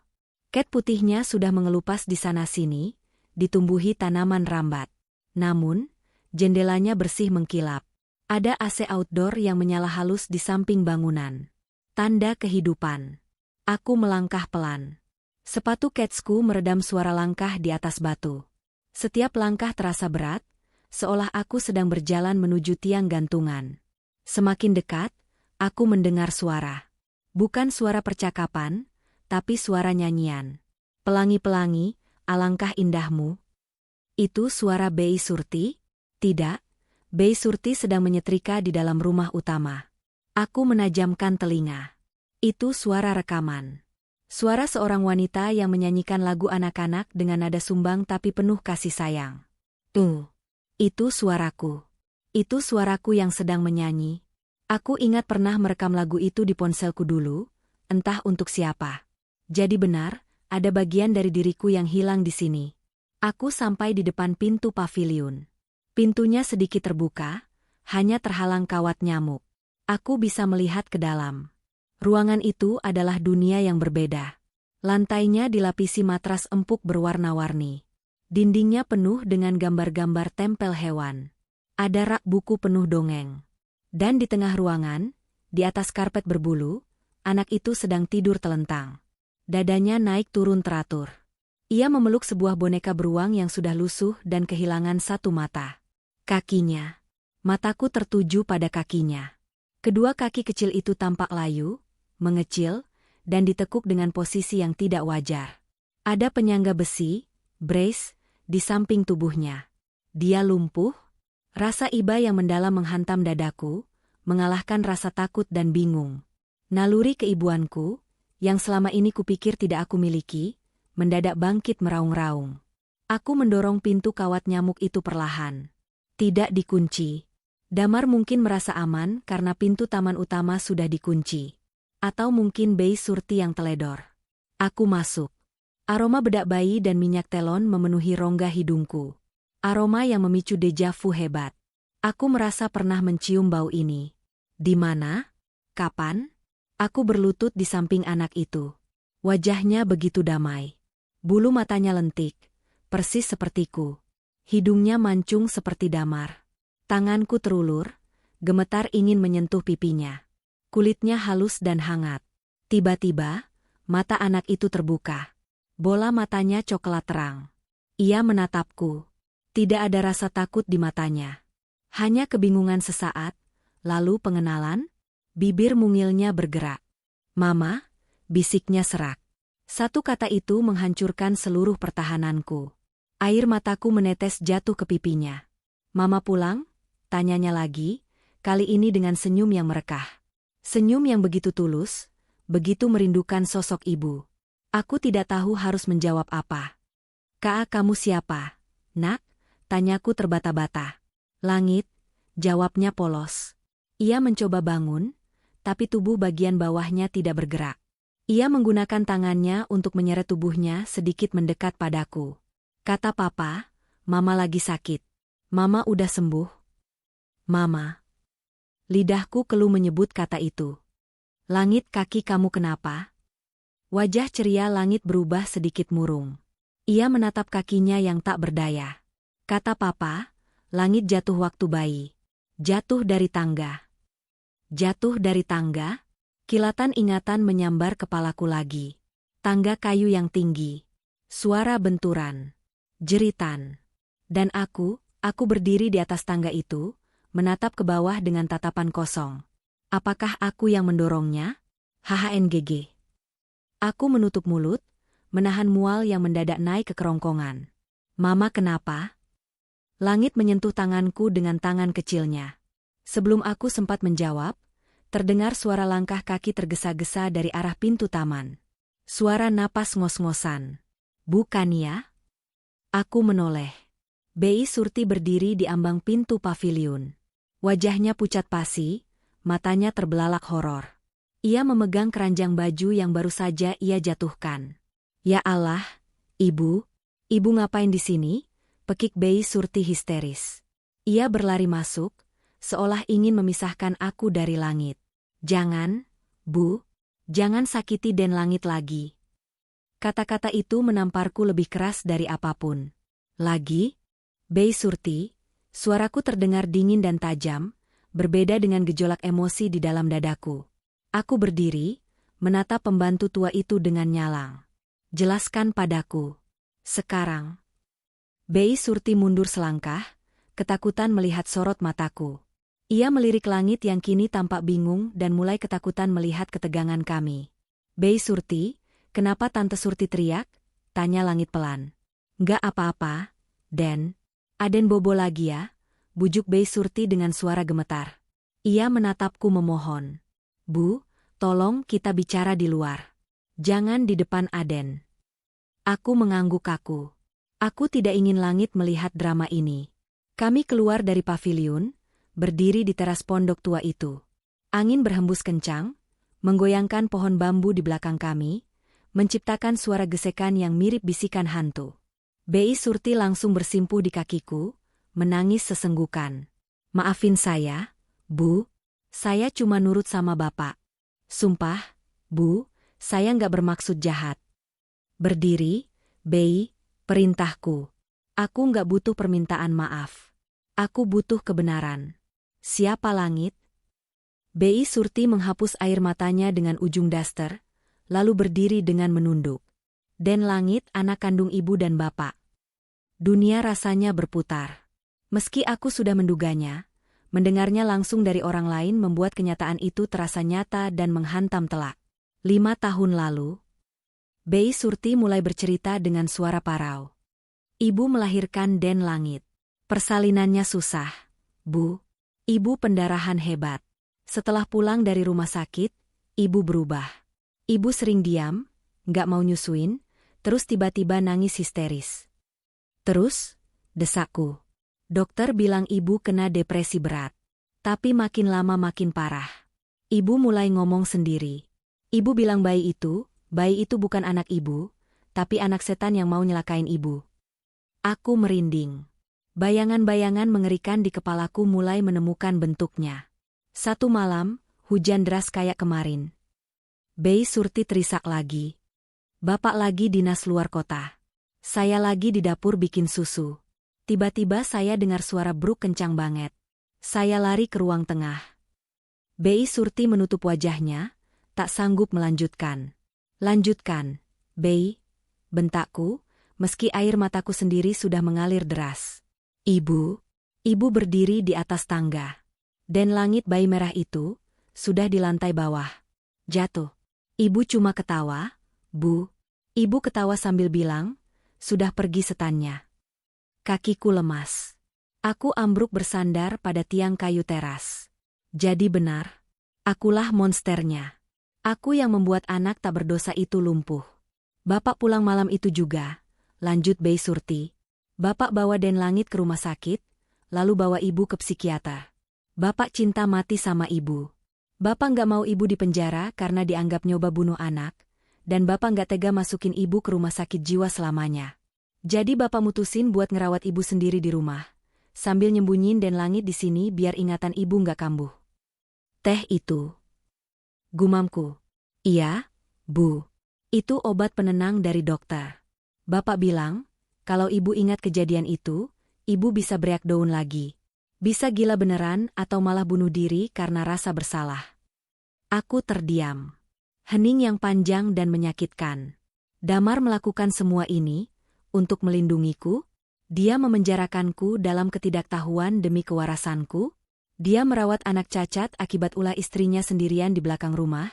Ket putihnya sudah mengelupas di sana-sini, ditumbuhi tanaman rambat. Namun, jendelanya bersih mengkilap. Ada AC outdoor yang menyala halus di samping bangunan. Tanda kehidupan. Aku melangkah pelan. Sepatu ketsku meredam suara langkah di atas batu. Setiap langkah terasa berat, seolah aku sedang berjalan menuju tiang gantungan. Semakin dekat, aku mendengar suara. Bukan suara percakapan, tapi suara nyanyian. Pelangi-pelangi, alangkah indahmu. Itu suara Bei Surti? Tidak, Bei Surti sedang menyetrika di dalam rumah utama. Aku menajamkan telinga. Itu suara rekaman. Suara seorang wanita yang menyanyikan lagu anak-anak dengan nada sumbang tapi penuh kasih sayang. Itu suaraku. Itu suaraku yang sedang menyanyi. Aku ingat pernah merekam lagu itu di ponselku dulu, entah untuk siapa. Jadi benar, ada bagian dari diriku yang hilang di sini. Aku sampai di depan pintu paviliun. Pintunya sedikit terbuka, hanya terhalang kawat nyamuk. Aku bisa melihat ke dalam. Ruangan itu adalah dunia yang berbeda. Lantainya dilapisi matras empuk berwarna-warni. Dindingnya penuh dengan gambar-gambar tempel hewan. Ada rak buku penuh dongeng. Dan di tengah ruangan, di atas karpet berbulu, anak itu sedang tidur telentang. Dadanya naik turun teratur. Ia memeluk sebuah boneka beruang yang sudah lusuh dan kehilangan satu mata. Kakinya. Mataku tertuju pada kakinya. Kedua kaki kecil itu tampak layu, mengecil, dan ditekuk dengan posisi yang tidak wajar. Ada penyangga besi, brace, di samping tubuhnya. Dia lumpuh. Rasa iba yang mendalam menghantam dadaku, mengalahkan rasa takut dan bingung. Naluri keibuanku, yang selama ini kupikir tidak aku miliki, mendadak bangkit meraung-raung. Aku mendorong pintu kawat nyamuk itu perlahan. Tidak dikunci. Damar mungkin merasa aman karena pintu taman utama sudah dikunci. Atau mungkin Bei Surti yang teledor. Aku masuk. Aroma bedak bayi dan minyak telon memenuhi rongga hidungku. Aroma yang memicu deja vu hebat. Aku merasa pernah mencium bau ini. Di mana? Kapan? Aku berlutut di samping anak itu. Wajahnya begitu damai. Bulu matanya lentik, persis sepertiku. Hidungnya mancung seperti damar. Tanganku terulur, gemetar ingin menyentuh pipinya. Kulitnya halus dan hangat. Tiba-tiba, mata anak itu terbuka. Bola matanya coklat terang. Ia menatapku. Tidak ada rasa takut di matanya. Hanya kebingungan sesaat, lalu pengenalan, bibir mungilnya bergerak. "Mama," bisiknya serak. Satu kata itu menghancurkan seluruh pertahananku. Air mataku menetes jatuh ke pipinya. "Mama pulang?" Tanyanya lagi, kali ini dengan senyum yang merekah. Senyum yang begitu tulus, begitu merindukan sosok ibu. Aku tidak tahu harus menjawab apa. "Kak, kamu siapa, Nak?" Tanyaku terbata-bata. "Langit," jawabnya polos. Ia mencoba bangun, tapi tubuh bagian bawahnya tidak bergerak. Ia menggunakan tangannya untuk menyeret tubuhnya sedikit mendekat padaku. Kata papa, "Mama lagi sakit." "Mama udah sembuh." "Mama." Lidahku keluh menyebut kata itu. "Langit, kaki kamu kenapa?" Wajah ceria Langit berubah sedikit murung. Ia menatap kakinya yang tak berdaya. Kata papa, "Langit jatuh waktu bayi. Jatuh dari tangga." Jatuh dari tangga? Kilatan ingatan menyambar kepalaku lagi. Tangga kayu yang tinggi. Suara benturan. Jeritan. Dan aku berdiri di atas tangga itu, menatap ke bawah dengan tatapan kosong. Apakah aku yang mendorongnya? HHNGG. Aku menutup mulut, menahan mual yang mendadak naik ke kerongkongan. "Mama kenapa?" Langit menyentuh tanganku dengan tangan kecilnya. Sebelum aku sempat menjawab, terdengar suara langkah kaki tergesa-gesa dari arah pintu taman. Suara napas ngos-ngosan. "Bukan ya?" Aku menoleh. Bei Surti berdiri di ambang pintu paviliun. Wajahnya pucat pasi, matanya terbelalak horor. Ia memegang keranjang baju yang baru saja ia jatuhkan. "Ya Allah, Ibu, Ibu ngapain di sini?" Pekik Bei Surti histeris. Ia berlari masuk, seolah ingin memisahkan aku dari Langit. "Jangan, Bu, jangan sakiti Den Langit lagi." Kata-kata itu menamparku lebih keras dari apapun. "Lagi?" "Bei Surti," suaraku terdengar dingin dan tajam, berbeda dengan gejolak emosi di dalam dadaku. Aku berdiri, menatap pembantu tua itu dengan nyalang. "Jelaskan padaku. Sekarang." Bei Surti mundur selangkah, ketakutan melihat sorot mataku. Ia melirik langit yang kini tampak bingung dan mulai ketakutan melihat ketegangan kami. "Bei Surti, kenapa Tante Surti teriak?" tanya langit pelan. "Nggak apa-apa, Den. Aden bobo lagi ya," bujuk Bei Surti dengan suara gemetar. Ia menatapku memohon. "Bu, tolong kita bicara di luar. Jangan di depan Aden." Aku mengangguk kaku. Aku tidak ingin langit melihat drama ini. Kami keluar dari paviliun, berdiri di teras pondok tua itu. Angin berhembus kencang, menggoyangkan pohon bambu di belakang kami, menciptakan suara gesekan yang mirip bisikan hantu. Bei Surti langsung bersimpuh di kakiku, menangis sesenggukan. "Maafin saya, Bu. Saya cuma nurut sama Bapak. Sumpah, Bu, saya nggak bermaksud jahat." "Berdiri, Bei, perintahku. Aku nggak butuh permintaan maaf. Aku butuh kebenaran. Siapa langit?" Bei Surti menghapus air matanya dengan ujung daster, lalu berdiri dengan menunduk. "Den Langit, anak kandung ibu dan bapak." Dunia rasanya berputar. Meski aku sudah menduganya, mendengarnya langsung dari orang lain membuat kenyataan itu terasa nyata dan menghantam telak. 5 tahun lalu, Bei Surti mulai bercerita dengan suara parau. "Ibu melahirkan Den Langit. Persalinannya susah, Bu. Ibu pendarahan hebat. Setelah pulang dari rumah sakit, ibu berubah. Ibu sering diam, nggak mau nyusuin, terus tiba-tiba nangis histeris. Terus, desakku. Dokter bilang ibu kena depresi berat. Tapi makin lama makin parah. Ibu mulai ngomong sendiri. Ibu bilang bayi itu bukan anak ibu, tapi anak setan yang mau nyelakain ibu." Aku merinding. Bayangan-bayangan mengerikan di kepalaku mulai menemukan bentuknya. Satu malam, hujan deras kayak kemarin. Bei Surti terisak lagi. Bapak lagi dinas luar kota. Saya lagi di dapur bikin susu. Tiba-tiba saya dengar suara bruk kencang banget. Saya lari ke ruang tengah. Bei Surti menutup wajahnya, tak sanggup melanjutkan. "Lanjutkan, Bei," bentakku, meski air mataku sendiri sudah mengalir deras. Ibu berdiri di atas tangga. Den Langit bayi merah itu, sudah di lantai bawah. Jatuh. Ibu cuma ketawa, Bu. Ibu ketawa sambil bilang, "Sudah pergi setannya." Kakiku lemas. Aku ambruk bersandar pada tiang kayu teras. Jadi benar. Akulah monsternya. Aku yang membuat anak tak berdosa itu lumpuh. "Bapak pulang malam itu juga," lanjut Bei Surti. "Bapak bawa Den Langit ke rumah sakit, lalu bawa ibu ke psikiater. Bapak cinta mati sama ibu. Bapak nggak mau ibu di penjara karena dianggap nyoba bunuh anak, dan Bapak nggak tega masukin ibu ke rumah sakit jiwa selamanya. Jadi Bapak mutusin buat ngerawat ibu sendiri di rumah, sambil nyembunyiin Den Langit di sini biar ingatan ibu nggak kambuh." "Teh itu," gumamku. "Iya, Bu. Itu obat penenang dari dokter. Bapak bilang, kalau ibu ingat kejadian itu, ibu bisa breakdown lagi. Bisa gila beneran atau malah bunuh diri karena rasa bersalah." Aku terdiam. Hening yang panjang dan menyakitkan. Damar melakukan semua ini untuk melindungiku? Dia memenjarakanku dalam ketidaktahuan demi kewarasanku? Dia merawat anak cacat akibat ulah istrinya sendirian di belakang rumah,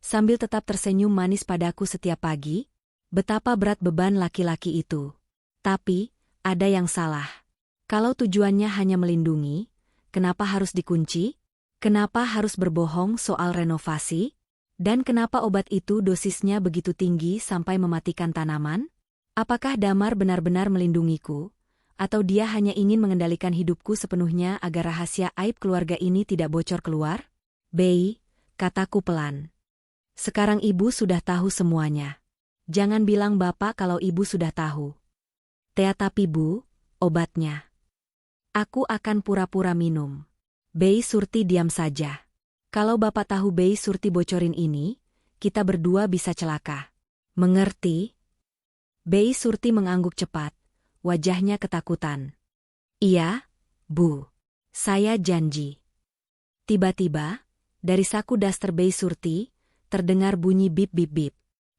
sambil tetap tersenyum manis padaku setiap pagi? Betapa berat beban laki-laki itu. Tapi, ada yang salah. Kalau tujuannya hanya melindungi, kenapa harus dikunci? Kenapa harus berbohong soal renovasi? Dan kenapa obat itu dosisnya begitu tinggi sampai mematikan tanaman? Apakah Damar benar-benar melindungiku? Atau dia hanya ingin mengendalikan hidupku sepenuhnya agar rahasia aib keluarga ini tidak bocor keluar? "Bei," kataku pelan. "Sekarang ibu sudah tahu semuanya. Jangan bilang bapak kalau ibu sudah tahu." Tapi Bu, obatnya." "Aku akan pura-pura minum." Bei Surti diam saja. "Kalau bapak tahu Bei Surti bocorin ini, kita berdua bisa celaka." "Mengerti?" Bei Surti mengangguk cepat, wajahnya ketakutan. "Iya, Bu. Saya janji." Tiba-tiba, dari saku daster Bei Surti, terdengar bunyi bip-bip-bip.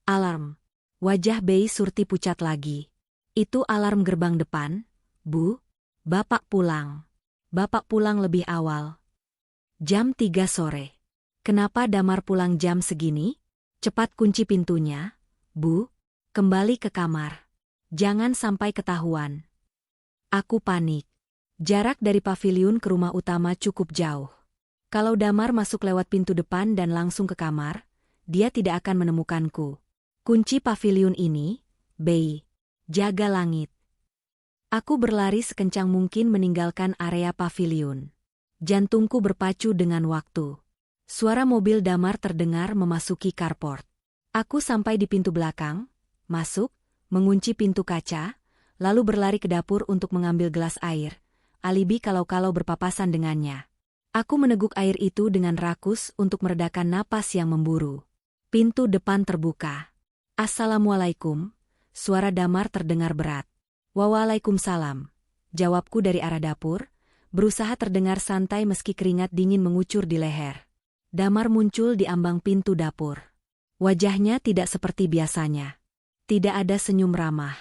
Alarm. Wajah Bei Surti pucat lagi. "Itu alarm gerbang depan, Bu. Bapak pulang. Bapak pulang lebih awal." Jam 3 sore. Kenapa Damar pulang jam segini? Cepat kunci pintunya, Bu. Kembali ke kamar. Jangan sampai ketahuan. Aku panik. Jarak dari paviliun ke rumah utama cukup jauh. Kalau Damar masuk lewat pintu depan dan langsung ke kamar, dia tidak akan menemukanku. Kunci paviliun ini, Bei. Jaga langit. Aku berlari sekencang mungkin meninggalkan area paviliun. Jantungku berpacu dengan waktu. Suara mobil Damar terdengar memasuki carport. Aku sampai di pintu belakang, masuk, mengunci pintu kaca, lalu berlari ke dapur untuk mengambil gelas air, alibi kalau-kalau berpapasan dengannya. Aku meneguk air itu dengan rakus untuk meredakan napas yang memburu. Pintu depan terbuka. Assalamualaikum, suara Damar terdengar berat. Waalaikumsalam, jawabku dari arah dapur, berusaha terdengar santai meski keringat dingin mengucur di leher. Damar muncul di ambang pintu dapur. Wajahnya tidak seperti biasanya. Tidak ada senyum ramah.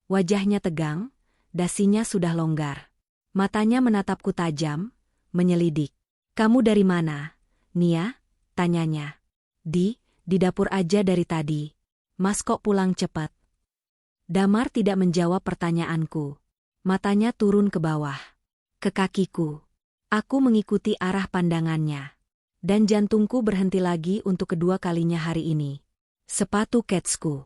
Wajahnya tegang, dasinya sudah longgar. Matanya menatapku tajam, menyelidik. Kamu dari mana, Nia? Tanyanya. Di dapur aja dari tadi. Mas kok pulang cepat? Damar tidak menjawab pertanyaanku. Matanya turun ke bawah. Ke kakiku. Aku mengikuti arah pandangannya. Dan jantungku berhenti lagi untuk kedua kalinya hari ini. Sepatu ketsku.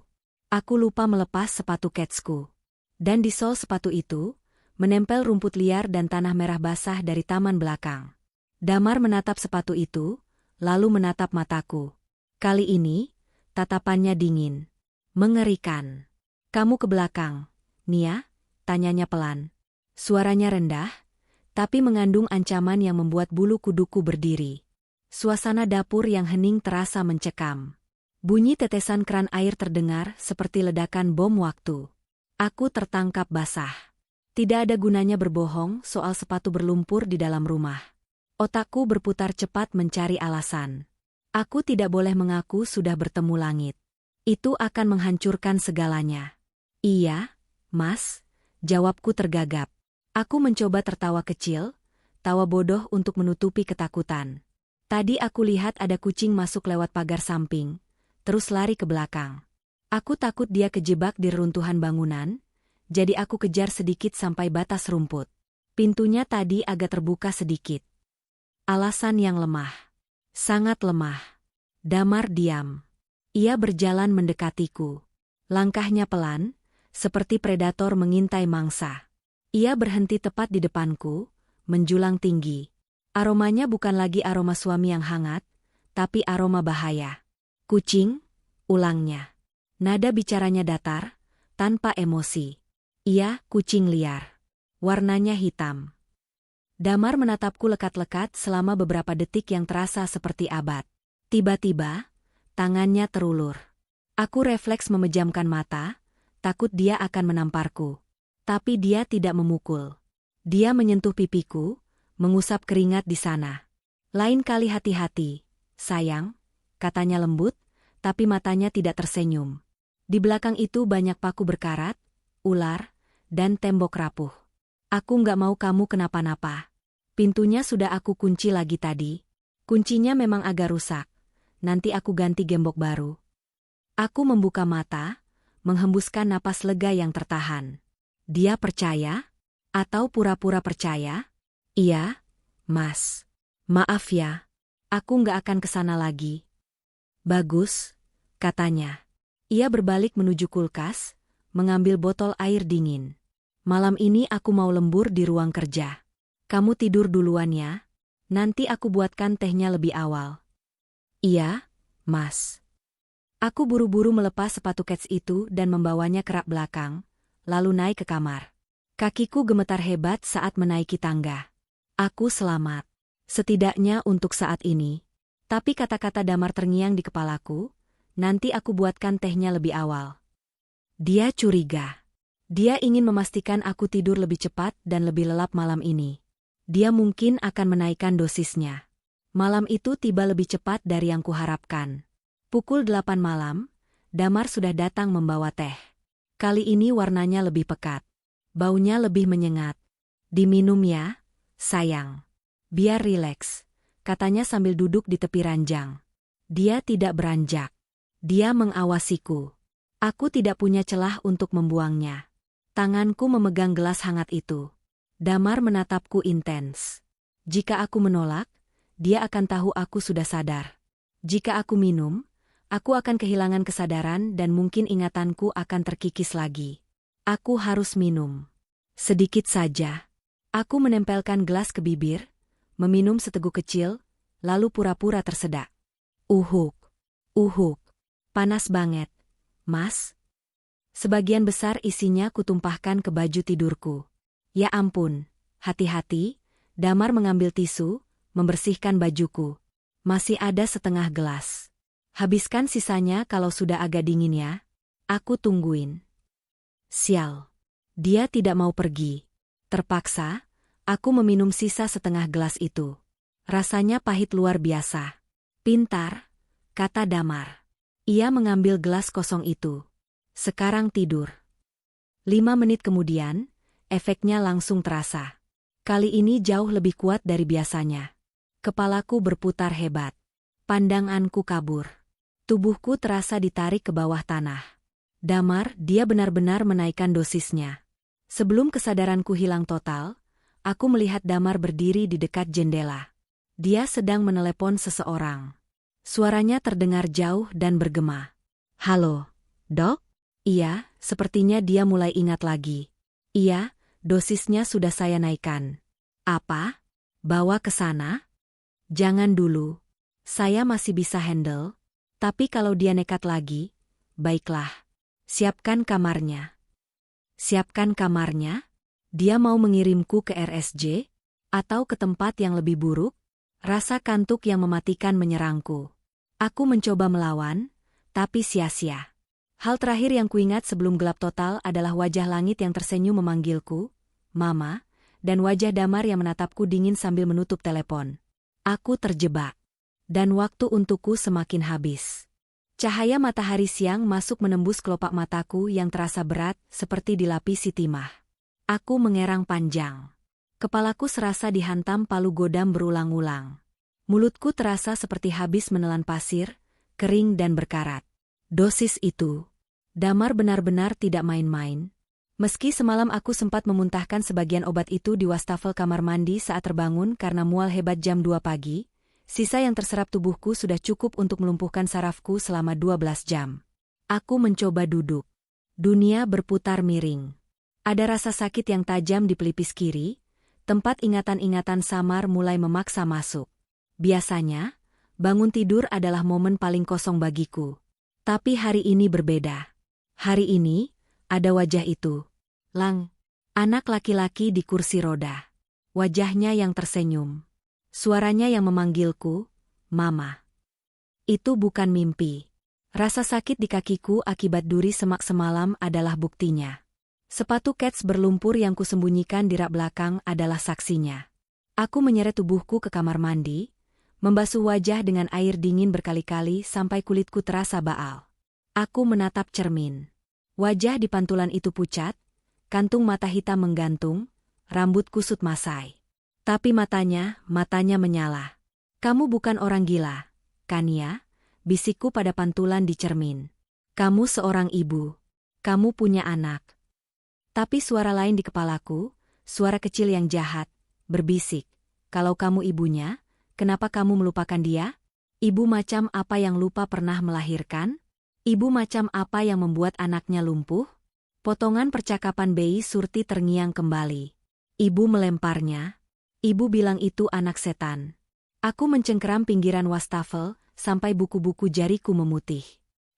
Aku lupa melepas sepatu ketsku. Dan di sol sepatu itu, menempel rumput liar dan tanah merah basah dari taman belakang. Damar menatap sepatu itu, lalu menatap mataku. Kali ini, tatapannya dingin. Mengerikan. Kamu ke belakang, Nia? Tanyanya pelan. Suaranya rendah, tapi mengandung ancaman yang membuat bulu kuduku berdiri. Suasana dapur yang hening terasa mencekam. Bunyi tetesan keran air terdengar seperti ledakan bom waktu. Aku tertangkap basah. Tidak ada gunanya berbohong soal sepatu berlumpur di dalam rumah. Otakku berputar cepat mencari alasan. Aku tidak boleh mengaku sudah bertemu langit. Itu akan menghancurkan segalanya. Iya, Mas, jawabku tergagap. Aku mencoba tertawa kecil, tawa bodoh untuk menutupi ketakutan. Tadi aku lihat ada kucing masuk lewat pagar samping, terus lari ke belakang. Aku takut dia kejebak di reruntuhan bangunan, jadi aku kejar sedikit sampai batas rumput. Pintunya tadi agak terbuka sedikit. Alasan yang lemah. Sangat lemah. Damar diam. Ia berjalan mendekatiku. Langkahnya pelan, seperti predator mengintai mangsa. Ia berhenti tepat di depanku, menjulang tinggi. Aromanya bukan lagi aroma suami yang hangat, tapi aroma bahaya. Kucing, ulangnya. Nada bicaranya datar, tanpa emosi. Iya, kucing liar. Warnanya hitam. Damar menatapku lekat-lekat selama beberapa detik yang terasa seperti abad. Tiba-tiba, tangannya terulur. Aku refleks memejamkan mata, takut dia akan menamparku. Tapi dia tidak memukul. Dia menyentuh pipiku, mengusap keringat di sana. Lain kali hati-hati, sayang, katanya lembut, tapi matanya tidak tersenyum. Di belakang itu banyak paku berkarat, ular, dan tembok rapuh. Aku nggak mau kamu kenapa-napa. Pintunya sudah aku kunci lagi tadi. Kuncinya memang agak rusak. Nanti aku ganti gembok baru. Aku membuka mata, menghembuskan napas lega yang tertahan. Dia percaya? Atau pura-pura percaya? Iya, Mas. Maaf ya, aku nggak akan kesana lagi. Bagus, katanya. Ia berbalik menuju kulkas, mengambil botol air dingin. Malam ini aku mau lembur di ruang kerja. Kamu tidur duluan ya, nanti aku buatkan tehnya lebih awal. Iya, Mas. Aku buru-buru melepas sepatu kets itu dan membawanya ke rak belakang, lalu naik ke kamar. Kakiku gemetar hebat saat menaiki tangga. Aku selamat. Setidaknya untuk saat ini. Tapi kata-kata Damar terngiang di kepalaku, nanti aku buatkan tehnya lebih awal. Dia curiga. Dia ingin memastikan aku tidur lebih cepat dan lebih lelap malam ini. Dia mungkin akan menaikkan dosisnya. Malam itu tiba lebih cepat dari yang kuharapkan. Pukul 8 malam, Damar sudah datang membawa teh. Kali ini warnanya lebih pekat. Baunya lebih menyengat. Diminum ya, sayang. Biar rileks. katanya sambil duduk di tepi ranjang. Dia tidak beranjak. Dia mengawasiku. Aku tidak punya celah untuk membuangnya. Tanganku memegang gelas hangat itu. Damar menatapku intens. Jika aku menolak, dia akan tahu aku sudah sadar. Jika aku minum, aku akan kehilangan kesadaran dan mungkin ingatanku akan terkikis lagi. Aku harus minum. Sedikit saja. Aku menempelkan gelas ke bibir, meminum seteguk kecil, lalu pura-pura tersedak. Uhuk. Panas banget, Mas. Sebagian besar isinya kutumpahkan ke baju tidurku. Ya ampun, hati-hati. Damar mengambil tisu, membersihkan bajuku. Masih ada setengah gelas. Habiskan sisanya kalau sudah agak dingin ya. Aku tungguin. Sial. Dia tidak mau pergi. Terpaksa, aku meminum sisa setengah gelas itu. Rasanya pahit luar biasa. Pintar, kata Damar. Ia mengambil gelas kosong itu. Sekarang tidur. 5 menit kemudian, efeknya langsung terasa. Kali ini jauh lebih kuat dari biasanya. Kepalaku berputar hebat. Pandanganku kabur. Tubuhku terasa ditarik ke bawah tanah. Damar, dia benar-benar menaikkan dosisnya. Sebelum kesadaranku hilang total, aku melihat Damar berdiri di dekat jendela. Dia sedang menelepon seseorang. Suaranya terdengar jauh dan bergema. Halo, Dok? Iya, sepertinya dia mulai ingat lagi. Iya, dosisnya sudah saya naikkan. Apa? Bawa ke sana? Jangan dulu. Saya masih bisa handle. Tapi kalau dia nekat lagi, baiklah. Siapkan kamarnya. Siapkan kamarnya? Dia mau mengirimku ke RSJ? Atau ke tempat yang lebih buruk? Rasa kantuk yang mematikan menyerangku. Aku mencoba melawan, tapi sia-sia. Hal terakhir yang kuingat sebelum gelap total adalah wajah langit yang tersenyum memanggilku, Mama, dan wajah Damar yang menatapku dingin sambil menutup telepon. Aku terjebak. Dan waktu untukku semakin habis. Cahaya matahari siang masuk menembus kelopak mataku yang terasa berat seperti dilapisi timah. Aku mengerang panjang. Kepalaku serasa dihantam palu godam berulang-ulang. Mulutku terasa seperti habis menelan pasir, kering dan berkarat. Dosis itu. Damar benar-benar tidak main-main. Meski semalam aku sempat memuntahkan sebagian obat itu di wastafel kamar mandi saat terbangun karena mual hebat jam 2 pagi, sisa yang terserap tubuhku sudah cukup untuk melumpuhkan sarafku selama 12 jam. Aku mencoba duduk. Dunia berputar miring. Ada rasa sakit yang tajam di pelipis kiri, tempat ingatan-ingatan samar mulai memaksa masuk. Biasanya, bangun tidur adalah momen paling kosong bagiku. Tapi hari ini berbeda. Hari ini, ada wajah itu. Lang. Anak laki-laki di kursi roda. Wajahnya yang tersenyum. Suaranya yang memanggilku, Mama. Itu bukan mimpi. Rasa sakit di kakiku akibat duri semak semalam adalah buktinya. Sepatu kets berlumpur yang kusembunyikan di rak belakang adalah saksinya. Aku menyeret tubuhku ke kamar mandi, membasuh wajah dengan air dingin berkali-kali sampai kulitku terasa baal. Aku menatap cermin. Wajah di pantulan itu pucat, kantung mata hitam menggantung, rambut kusut masai. Tapi matanya menyala. Kamu bukan orang gila, kan ya? Bisikku pada pantulan di cermin. Kamu seorang ibu. Kamu punya anak. Tapi suara lain di kepalaku, suara kecil yang jahat, berbisik. Kalau kamu ibunya, kenapa kamu melupakan dia? Ibu macam apa yang lupa pernah melahirkan? Ibu macam apa yang membuat anaknya lumpuh? Potongan percakapan Bei Surti terngiang kembali. Ibu melemparnya. Ibu bilang itu anak setan. Aku mencengkeram pinggiran wastafel, sampai buku-buku jariku memutih.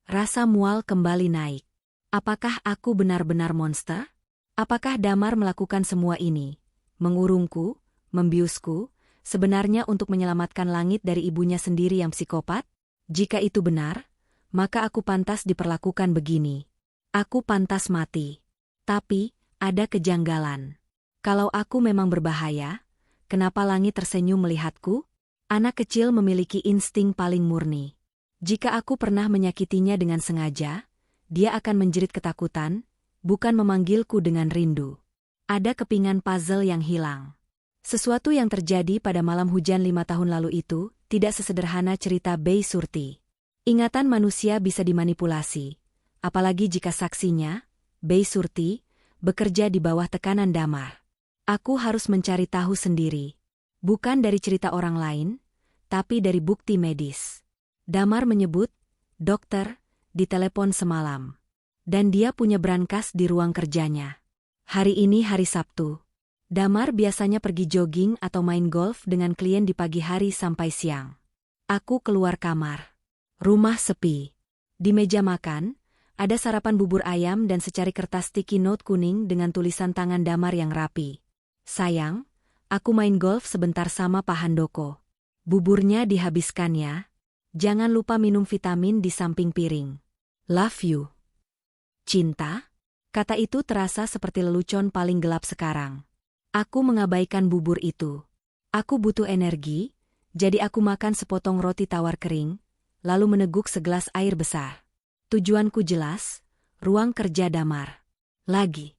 Rasa mual kembali naik. Apakah aku benar-benar monster? Apakah Damar melakukan semua ini? Mengurungku, membiusku, sebenarnya untuk menyelamatkan langit dari ibunya sendiri yang psikopat? Jika itu benar, maka aku pantas diperlakukan begini. Aku pantas mati. Tapi, ada kejanggalan. Kalau aku memang berbahaya, kenapa langit tersenyum melihatku? Anak kecil memiliki insting paling murni. Jika aku pernah menyakitinya dengan sengaja, dia akan menjerit ketakutan, bukan memanggilku dengan rindu. Ada kepingan puzzle yang hilang. Sesuatu yang terjadi pada malam hujan 5 tahun lalu itu tidak sesederhana cerita Bei Surti. Ingatan manusia bisa dimanipulasi, apalagi jika saksinya, Bei Surti, bekerja di bawah tekanan Damar. Aku harus mencari tahu sendiri. Bukan dari cerita orang lain, tapi dari bukti medis. Damar menyebut, dokter, di telepon semalam. Dan dia punya brankas di ruang kerjanya. Hari ini hari Sabtu. Damar biasanya pergi jogging atau main golf dengan klien di pagi hari sampai siang. Aku keluar kamar. Rumah sepi. Di meja makan, ada sarapan bubur ayam dan secari kertas sticky note kuning dengan tulisan tangan Damar yang rapi. Sayang, aku main golf sebentar sama Pak Handoko. Buburnya dihabiskan ya. Jangan lupa minum vitamin di samping piring. Love you. Cinta? Kata itu terasa seperti lelucon paling gelap sekarang. Aku mengabaikan bubur itu. Aku butuh energi, jadi aku makan sepotong roti tawar kering, lalu meneguk segelas air besar. Tujuanku jelas, ruang kerja Damar. Lagi.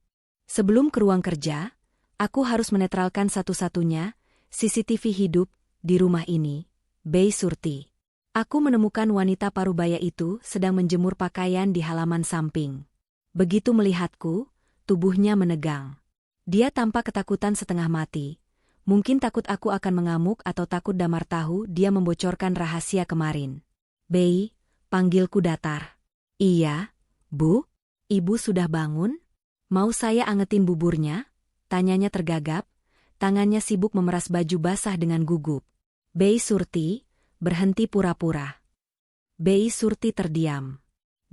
Sebelum ke ruang kerja, aku harus menetralkan satu-satunya CCTV hidup di rumah ini, Bei Surti. Aku menemukan wanita parubaya itu sedang menjemur pakaian di halaman samping. Begitu melihatku, tubuhnya menegang. Dia tampak ketakutan setengah mati. Mungkin takut aku akan mengamuk atau takut Damar tahu dia membocorkan rahasia kemarin. Bei, panggilku datar. Iya, Bu? Ibu sudah bangun? Mau saya angetin buburnya? Tanyanya tergagap, tangannya sibuk memeras baju basah dengan gugup. Bei Surti, berhenti pura-pura. Bei Surti terdiam.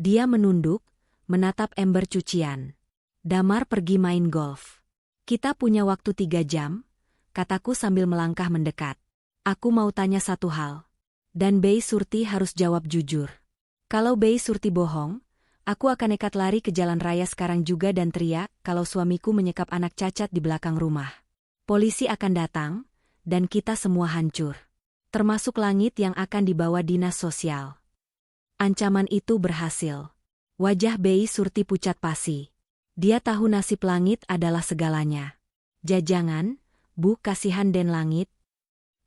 Dia menunduk, menatap ember cucian. Damar pergi main golf. Kita punya waktu 3 jam, kataku sambil melangkah mendekat. Aku mau tanya satu hal. Dan Bei Surti harus jawab jujur. Kalau Bei Surti bohong, aku akan nekat lari ke jalan raya sekarang juga dan teriak kalau suamiku menyekap anak cacat di belakang rumah. Polisi akan datang, dan kita semua hancur. Termasuk langit yang akan dibawa dinas sosial. Ancaman itu berhasil. Wajah Bei Surti pucat pasi. Dia tahu nasib langit adalah segalanya. Jajangan, Bu, kasihan den langit.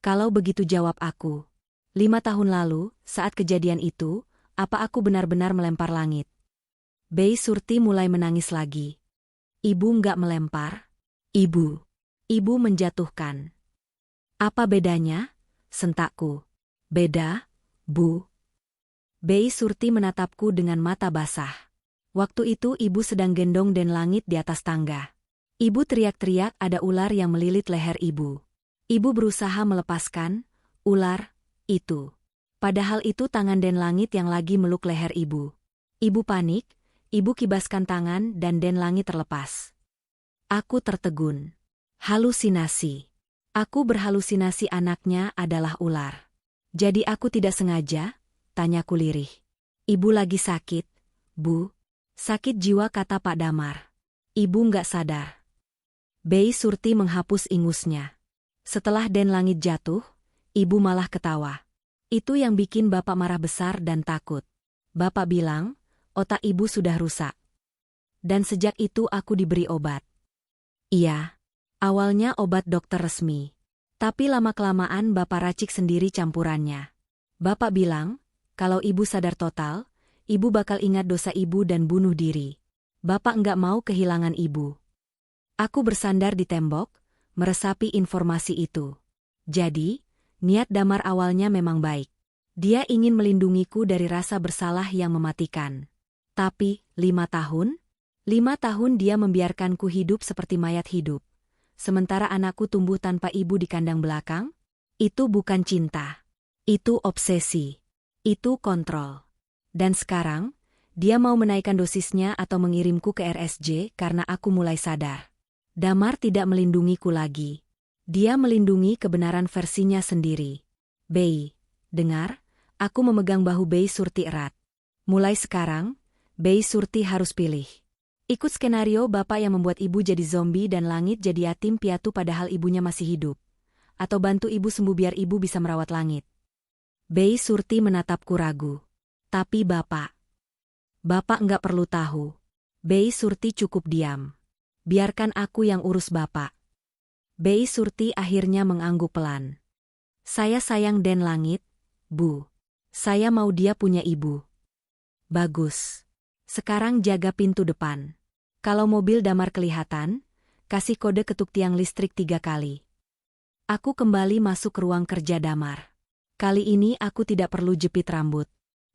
Kalau begitu jawab aku. 5 tahun lalu, saat kejadian itu, apa aku benar-benar melempar langit? Bei Surti mulai menangis lagi. Ibu nggak melempar. Ibu menjatuhkan. Apa bedanya? Sentakku. Beda, Bu. Bei Surti menatapku dengan mata basah. Waktu itu ibu sedang gendong den langit di atas tangga. Ibu teriak-teriak ada ular yang melilit leher ibu. Ibu berusaha melepaskan ular itu. Padahal itu tangan den langit yang lagi meluk leher ibu. Ibu panik, ibu kibaskan tangan dan den langit terlepas. Aku tertegun. Halusinasi. Aku berhalusinasi anaknya adalah ular. Jadi aku tidak sengaja? Tanyaku lirih. Ibu lagi sakit, Bu. Sakit jiwa, kata Pak Damar. Ibu nggak sadar. Bei Surti menghapus ingusnya. Setelah den langit jatuh, ibu malah ketawa. Itu yang bikin bapak marah besar dan takut. Bapak bilang, otak ibu sudah rusak. Dan sejak itu aku diberi obat. Iya, awalnya obat dokter resmi. Tapi lama-kelamaan bapak racik sendiri campurannya. Bapak bilang, kalau ibu sadar total, ibu bakal ingat dosa ibu dan bunuh diri. Bapak nggak mau kehilangan ibu. Aku bersandar di tembok, meresapi informasi itu. Jadi, niat Damar awalnya memang baik. Dia ingin melindungiku dari rasa bersalah yang mematikan. Tapi, 5 tahun? 5 tahun dia membiarkanku hidup seperti mayat hidup. Sementara anakku tumbuh tanpa ibu di kandang belakang? Itu bukan cinta. Itu obsesi. Itu kontrol. Dan sekarang, dia mau menaikkan dosisnya atau mengirimku ke RSJ karena aku mulai sadar. Damar tidak melindungiku lagi. Dia melindungi kebenaran versinya sendiri. Bei, dengar, aku memegang bahu Bei Surti erat. Mulai sekarang, Bei Surti harus pilih. Ikut skenario bapak yang membuat ibu jadi zombie dan langit jadi yatim piatu padahal ibunya masih hidup. Atau bantu ibu sembuh biar ibu bisa merawat langit. Bei Surti menatapku ragu. Tapi bapak nggak perlu tahu. Bei Surti cukup diam. Biarkan aku yang urus bapak. Bei Surti akhirnya mengangguk pelan. Saya sayang Den Langit, Bu. Saya mau dia punya ibu. Bagus. Sekarang jaga pintu depan. Kalau mobil Damar kelihatan, kasih kode ketuk tiang listrik 3 kali. Aku kembali masuk ke ruang kerja Damar. Kali ini aku tidak perlu jepit rambut.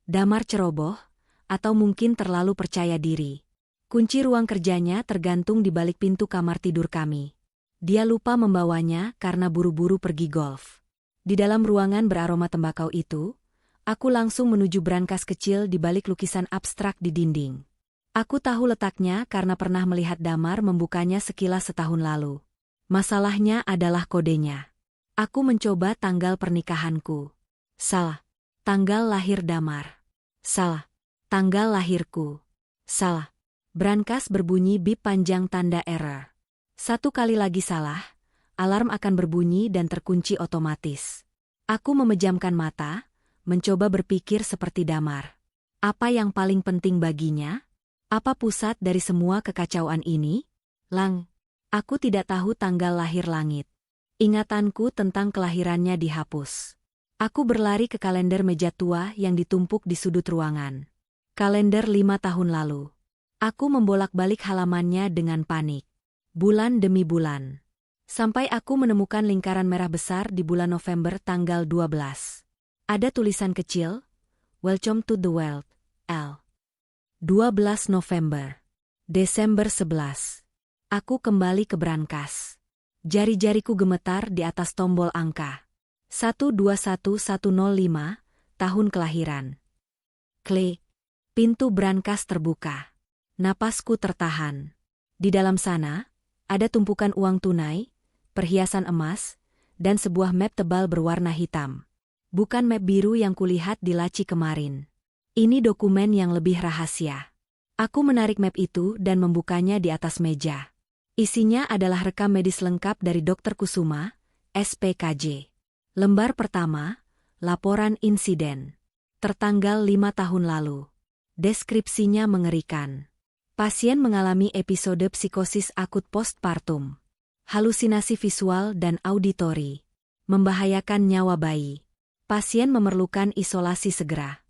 Damar ceroboh, atau mungkin terlalu percaya diri. Kunci ruang kerjanya tergantung di balik pintu kamar tidur kami. Dia lupa membawanya karena buru-buru pergi golf. Di dalam ruangan beraroma tembakau itu, aku langsung menuju brankas kecil di balik lukisan abstrak di dinding. Aku tahu letaknya karena pernah melihat Damar membukanya sekilas setahun lalu. Masalahnya adalah kodenya. Aku mencoba tanggal pernikahanku. Salah. Tanggal lahir Damar. Salah. Tanggal lahirku. Salah. Brankas berbunyi bip panjang tanda error. 1 kali lagi salah, alarm akan berbunyi dan terkunci otomatis. Aku memejamkan mata, mencoba berpikir seperti Damar. Apa yang paling penting baginya? Apa pusat dari semua kekacauan ini? Aku tidak tahu tanggal lahir Langit. Ingatanku tentang kelahirannya dihapus. Aku berlari ke kalender meja tua yang ditumpuk di sudut ruangan. Kalender 5 tahun lalu. Aku membolak-balik halamannya dengan panik. Bulan demi bulan. Sampai aku menemukan lingkaran merah besar di bulan November tanggal 12. Ada tulisan kecil, Welcome to the World, L. 12 November. Desember 11. Aku kembali ke brankas. Jari-jariku gemetar di atas tombol angka. 121105, tahun kelahiran. Klik. Pintu brankas terbuka. Napasku tertahan. Di dalam sana, ada tumpukan uang tunai, perhiasan emas, dan sebuah map tebal berwarna hitam. Bukan map biru yang kulihat di laci kemarin. Ini dokumen yang lebih rahasia. Aku menarik map itu dan membukanya di atas meja. Isinya adalah rekam medis lengkap dari Dr. Kusuma, SPKJ. Lembar pertama, laporan insiden. Tertanggal 5 tahun lalu. Deskripsinya mengerikan. Pasien mengalami episode psikosis akut postpartum. Halusinasi visual dan auditori. Membahayakan nyawa bayi. Pasien memerlukan isolasi segera.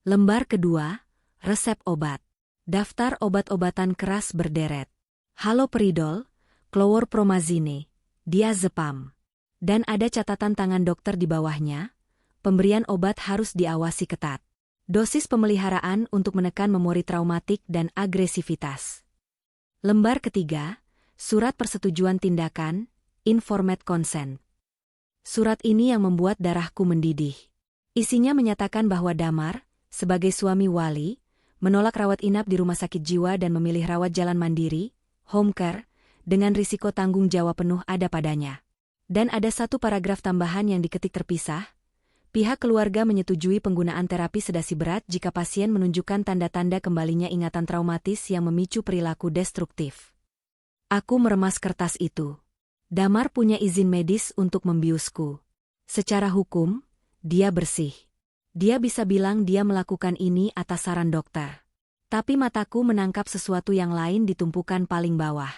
Lembar kedua, resep obat. Daftar obat-obatan keras berderet. Haloperidol, chlorpromazine, diazepam. Dan ada catatan tangan dokter di bawahnya. Pemberian obat harus diawasi ketat. Dosis pemeliharaan untuk menekan memori traumatik dan agresivitas. Lembar ketiga, surat persetujuan tindakan, informed consent. Surat ini yang membuat darahku mendidih. Isinya menyatakan bahwa Damar, sebagai suami wali, menolak rawat inap di rumah sakit jiwa dan memilih rawat jalan mandiri, home care, dengan risiko tanggung jawab penuh ada padanya. Dan ada satu paragraf tambahan yang diketik terpisah. Pihak keluarga menyetujui penggunaan terapi sedasi berat jika pasien menunjukkan tanda-tanda kembalinya ingatan traumatis yang memicu perilaku destruktif. Aku meremas kertas itu. Damar punya izin medis untuk membiusku. Secara hukum, dia bersih. Dia bisa bilang dia melakukan ini atas saran dokter. Tapi mataku menangkap sesuatu yang lain di tumpukan paling bawah.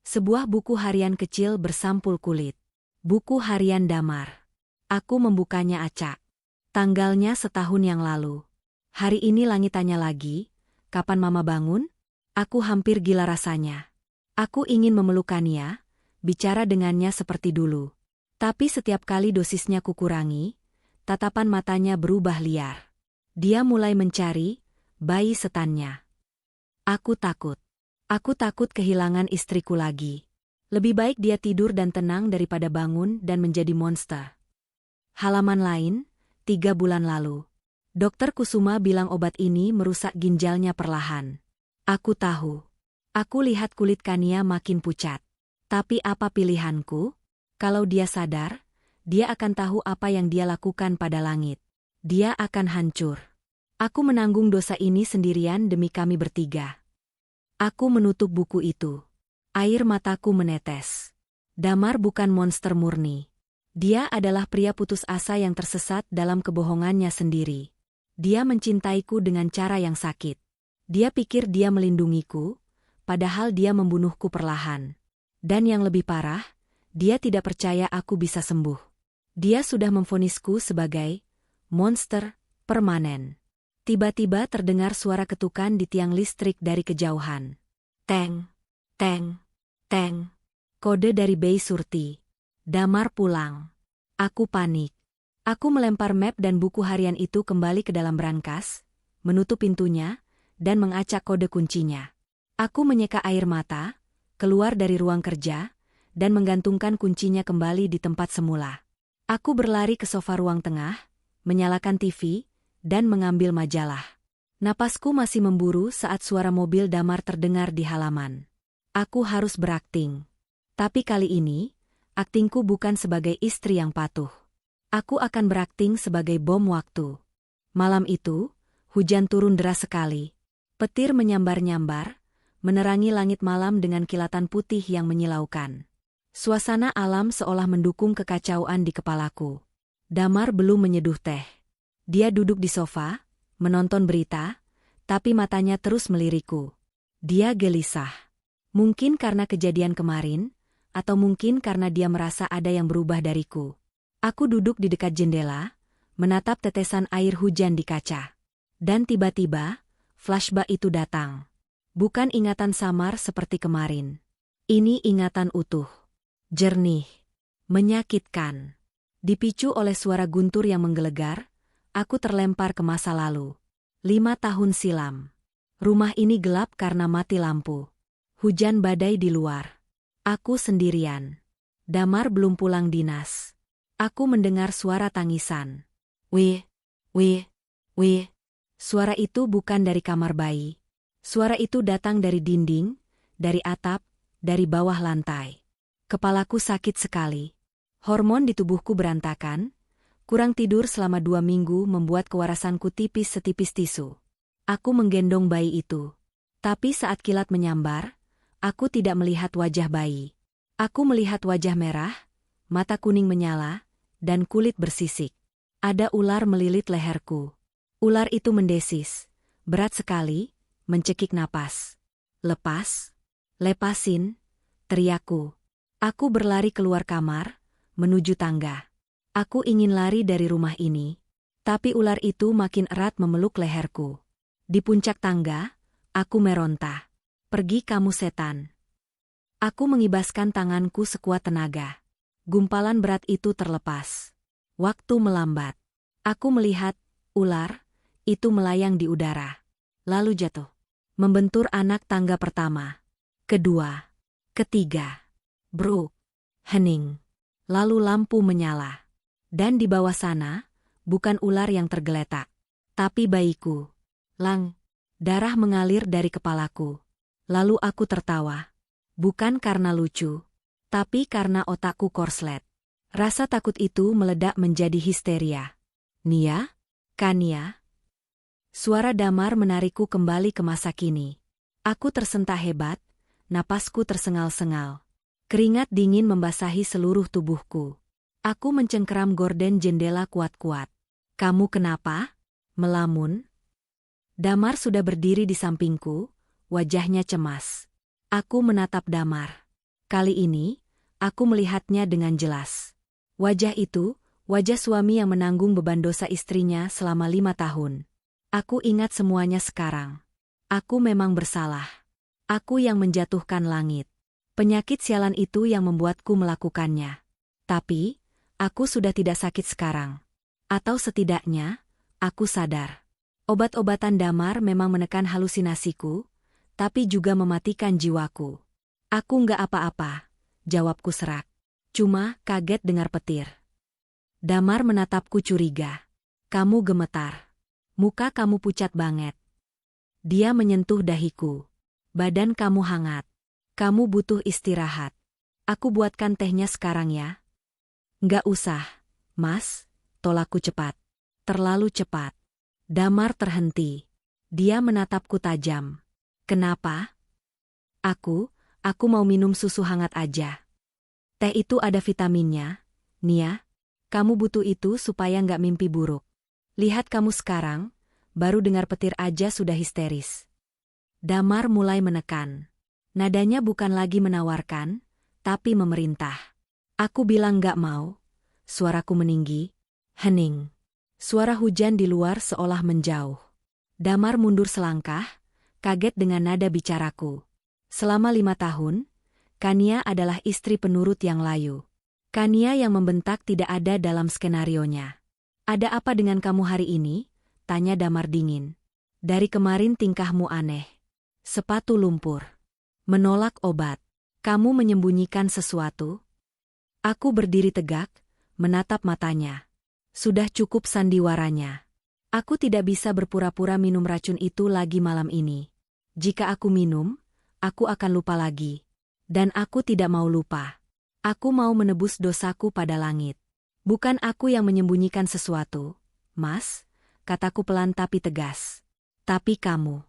Sebuah buku harian kecil bersampul kulit. Buku harian Damar. Aku membukanya acak. Tanggalnya setahun yang lalu. Hari ini Langit tanya lagi, kapan Mama bangun? Aku hampir gila rasanya. Aku ingin memelukkannya, bicara dengannya seperti dulu. Tapi setiap kali dosisnya kukurangi, tatapan matanya berubah liar. Dia mulai mencari bayi setannya. Aku takut. Aku takut kehilangan istriku lagi. Lebih baik dia tidur dan tenang daripada bangun dan menjadi monster. Halaman lain, 3 bulan lalu. Dokter Kusuma bilang obat ini merusak ginjalnya perlahan. Aku tahu. Aku lihat kulit Kania makin pucat. Tapi apa pilihanku? Kalau dia sadar, dia akan tahu apa yang dia lakukan pada Langit. Dia akan hancur. Aku menanggung dosa ini sendirian demi kami bertiga. Aku menutup buku itu. Air mataku menetes. Damar bukan monster murni. Dia adalah pria putus asa yang tersesat dalam kebohongannya sendiri. Dia mencintaiku dengan cara yang sakit. Dia pikir dia melindungiku, padahal dia membunuhku perlahan. Dan yang lebih parah, Dia tidak percaya aku bisa sembuh. Dia sudah memvonisku sebagai monster permanen. Tiba-tiba terdengar suara ketukan di tiang listrik dari kejauhan. Teng, teng, teng. Kode dari Bei Surti. Damar pulang. Aku panik. Aku melempar map dan buku harian itu kembali ke dalam brankas, menutup pintunya, dan mengacak kode kuncinya. Aku menyeka air mata, keluar dari ruang kerja, dan menggantungkan kuncinya kembali di tempat semula. Aku berlari ke sofa ruang tengah, menyalakan TV, dan mengambil majalah. Napasku masih memburu saat suara mobil Damar terdengar di halaman. Aku harus berakting. Tapi kali ini, aktingku bukan sebagai istri yang patuh. Aku akan berakting sebagai bom waktu. Malam itu, hujan turun deras sekali. Petir menyambar-nyambar, menerangi langit malam dengan kilatan putih yang menyilaukan. Suasana alam seolah mendukung kekacauan di kepalaku. Damar belum menyeduh teh. Dia duduk di sofa, menonton berita, tapi matanya terus melirikku. Dia gelisah. Mungkin karena kejadian kemarin, atau mungkin karena dia merasa ada yang berubah dariku. Aku duduk di dekat jendela, menatap tetesan air hujan di kaca. Dan tiba-tiba, flashback itu datang. Bukan ingatan samar seperti kemarin. Ini ingatan utuh. Jernih. Menyakitkan. Dipicu oleh suara guntur yang menggelegar, aku terlempar ke masa lalu. 5 tahun silam. Rumah ini gelap karena mati lampu. Hujan badai di luar. Aku sendirian. Damar belum pulang dinas. Aku mendengar suara tangisan. Wih, wih, wih. Suara itu bukan dari kamar bayi. Suara itu datang dari dinding, dari atap, dari bawah lantai. Kepalaku sakit sekali. Hormon di tubuhku berantakan. Kurang tidur selama 2 minggu membuat kewarasanku tipis setipis tisu. Aku menggendong bayi itu. Tapi saat kilat menyambar, aku tidak melihat wajah bayi. Aku melihat wajah merah, mata kuning menyala, dan kulit bersisik. Ada ular melilit leherku. Ular itu mendesis, berat sekali, mencekik napas. Lepas, lepasin, teriakku. Aku berlari keluar kamar, menuju tangga. Aku ingin lari dari rumah ini, tapi ular itu makin erat memeluk leherku. Di puncak tangga, aku meronta. Pergi kamu setan. Aku mengibaskan tanganku sekuat tenaga. Gumpalan berat itu terlepas. Waktu melambat. Aku melihat ular itu melayang di udara. Lalu jatuh. Membentur anak tangga pertama. Kedua. Ketiga. Bruk. Hening. Lalu lampu menyala. Dan di bawah sana, bukan ular yang tergeletak, tapi bayiku. Lang. Darah mengalir dari kepalaku. Lalu aku tertawa. Bukan karena lucu, tapi karena otakku korslet. Rasa takut itu meledak menjadi histeria. Nia? Kania? Suara Damar menarikku kembali ke masa kini. Aku tersentak hebat, napasku tersengal-sengal. Keringat dingin membasahi seluruh tubuhku. Aku mencengkeram gorden jendela kuat-kuat. Kamu kenapa? Melamun? Damar sudah berdiri di sampingku, wajahnya cemas. Aku menatap Damar. Kali ini, aku melihatnya dengan jelas. Wajah itu, wajah suami yang menanggung beban dosa istrinya selama 5 tahun. Aku ingat semuanya sekarang. Aku memang bersalah. Aku yang menjatuhkan langit. Penyakit sialan itu yang membuatku melakukannya. Tapi, aku sudah tidak sakit sekarang. Atau setidaknya, aku sadar. Obat-obatan Damar memang menekan halusinasiku, tapi juga mematikan jiwaku. Aku nggak apa-apa, jawabku serak. Cuma kaget dengar petir. Damar menatapku curiga. Kamu gemetar. Muka kamu pucat banget. Dia menyentuh dahiku. Badan kamu hangat. Kamu butuh istirahat. Aku buatkan tehnya sekarang ya. Nggak usah, Mas, tolakku cepat. Terlalu cepat. Damar terhenti. Dia menatapku tajam. Kenapa? Aku mau minum susu hangat aja. Teh itu ada vitaminnya, Nia. Kamu butuh itu supaya nggak mimpi buruk. Lihat kamu sekarang, baru dengar petir aja sudah histeris. Damar mulai menekan. Nadanya bukan lagi menawarkan, tapi memerintah. Aku bilang gak mau. Suaraku meninggi. Hening. Suara hujan di luar seolah menjauh. Damar mundur selangkah, kaget dengan nada bicaraku. Selama 5 tahun, Kania adalah istri penurut yang layu. Kania yang membentak tidak ada dalam skenarionya. Ada apa dengan kamu hari ini? Tanya Damar dingin. Dari kemarin tingkahmu aneh. Sepatu lumpur. Menolak obat. Kamu menyembunyikan sesuatu? Aku berdiri tegak, menatap matanya. Sudah cukup sandiwaranya. Aku tidak bisa berpura-pura minum racun itu lagi malam ini. Jika aku minum, aku akan lupa lagi. Dan aku tidak mau lupa. Aku mau menebus dosaku pada langit. Bukan aku yang menyembunyikan sesuatu, Mas, kataku pelan tapi tegas. Tapi kamu.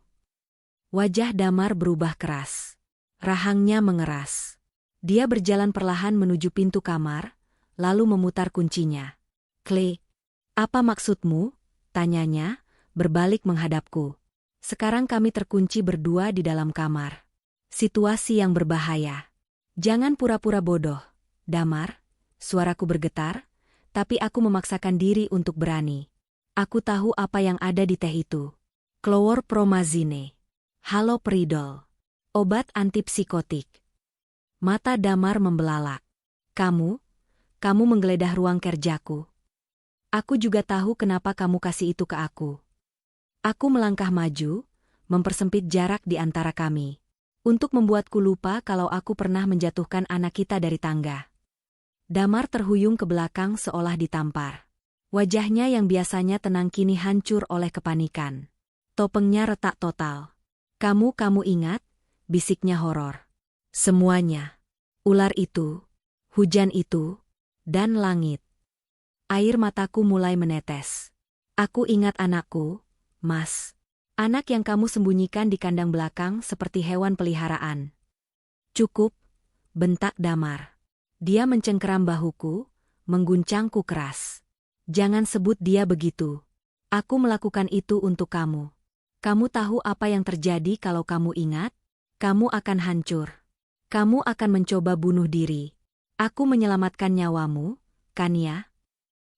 Wajah Damar berubah keras. Rahangnya mengeras. Dia berjalan perlahan menuju pintu kamar, lalu memutar kuncinya. Klik. Apa maksudmu? Tanyanya, berbalik menghadapku. Sekarang kami terkunci berdua di dalam kamar. Situasi yang berbahaya. Jangan pura-pura bodoh, Damar. Suaraku bergetar, tapi aku memaksakan diri untuk berani. Aku tahu apa yang ada di teh itu. Chlorpromazine. Haloperidol. Obat antipsikotik. Mata Damar membelalak. Kamu menggeledah ruang kerjaku. Aku juga tahu kenapa kamu kasih itu ke aku. Aku melangkah maju, mempersempit jarak di antara kami. Untuk membuatku lupa kalau aku pernah menjatuhkan anak kita dari tangga. Damar terhuyung ke belakang seolah ditampar. Wajahnya yang biasanya tenang kini hancur oleh kepanikan. Topengnya retak total. Kamu ingat? Bisiknya horor. Semuanya. Ular itu, hujan itu, dan langit. Air mataku mulai menetes. Aku ingat anakku, Mas. Anak yang kamu sembunyikan di kandang belakang seperti hewan peliharaan. Cukup, bentak Damar. Dia mencengkeram bahuku, mengguncangku keras. Jangan sebut dia begitu. Aku melakukan itu untuk kamu. Kamu tahu apa yang terjadi kalau kamu ingat? Kamu akan hancur. Kamu akan mencoba bunuh diri. Aku menyelamatkan nyawamu, Kania.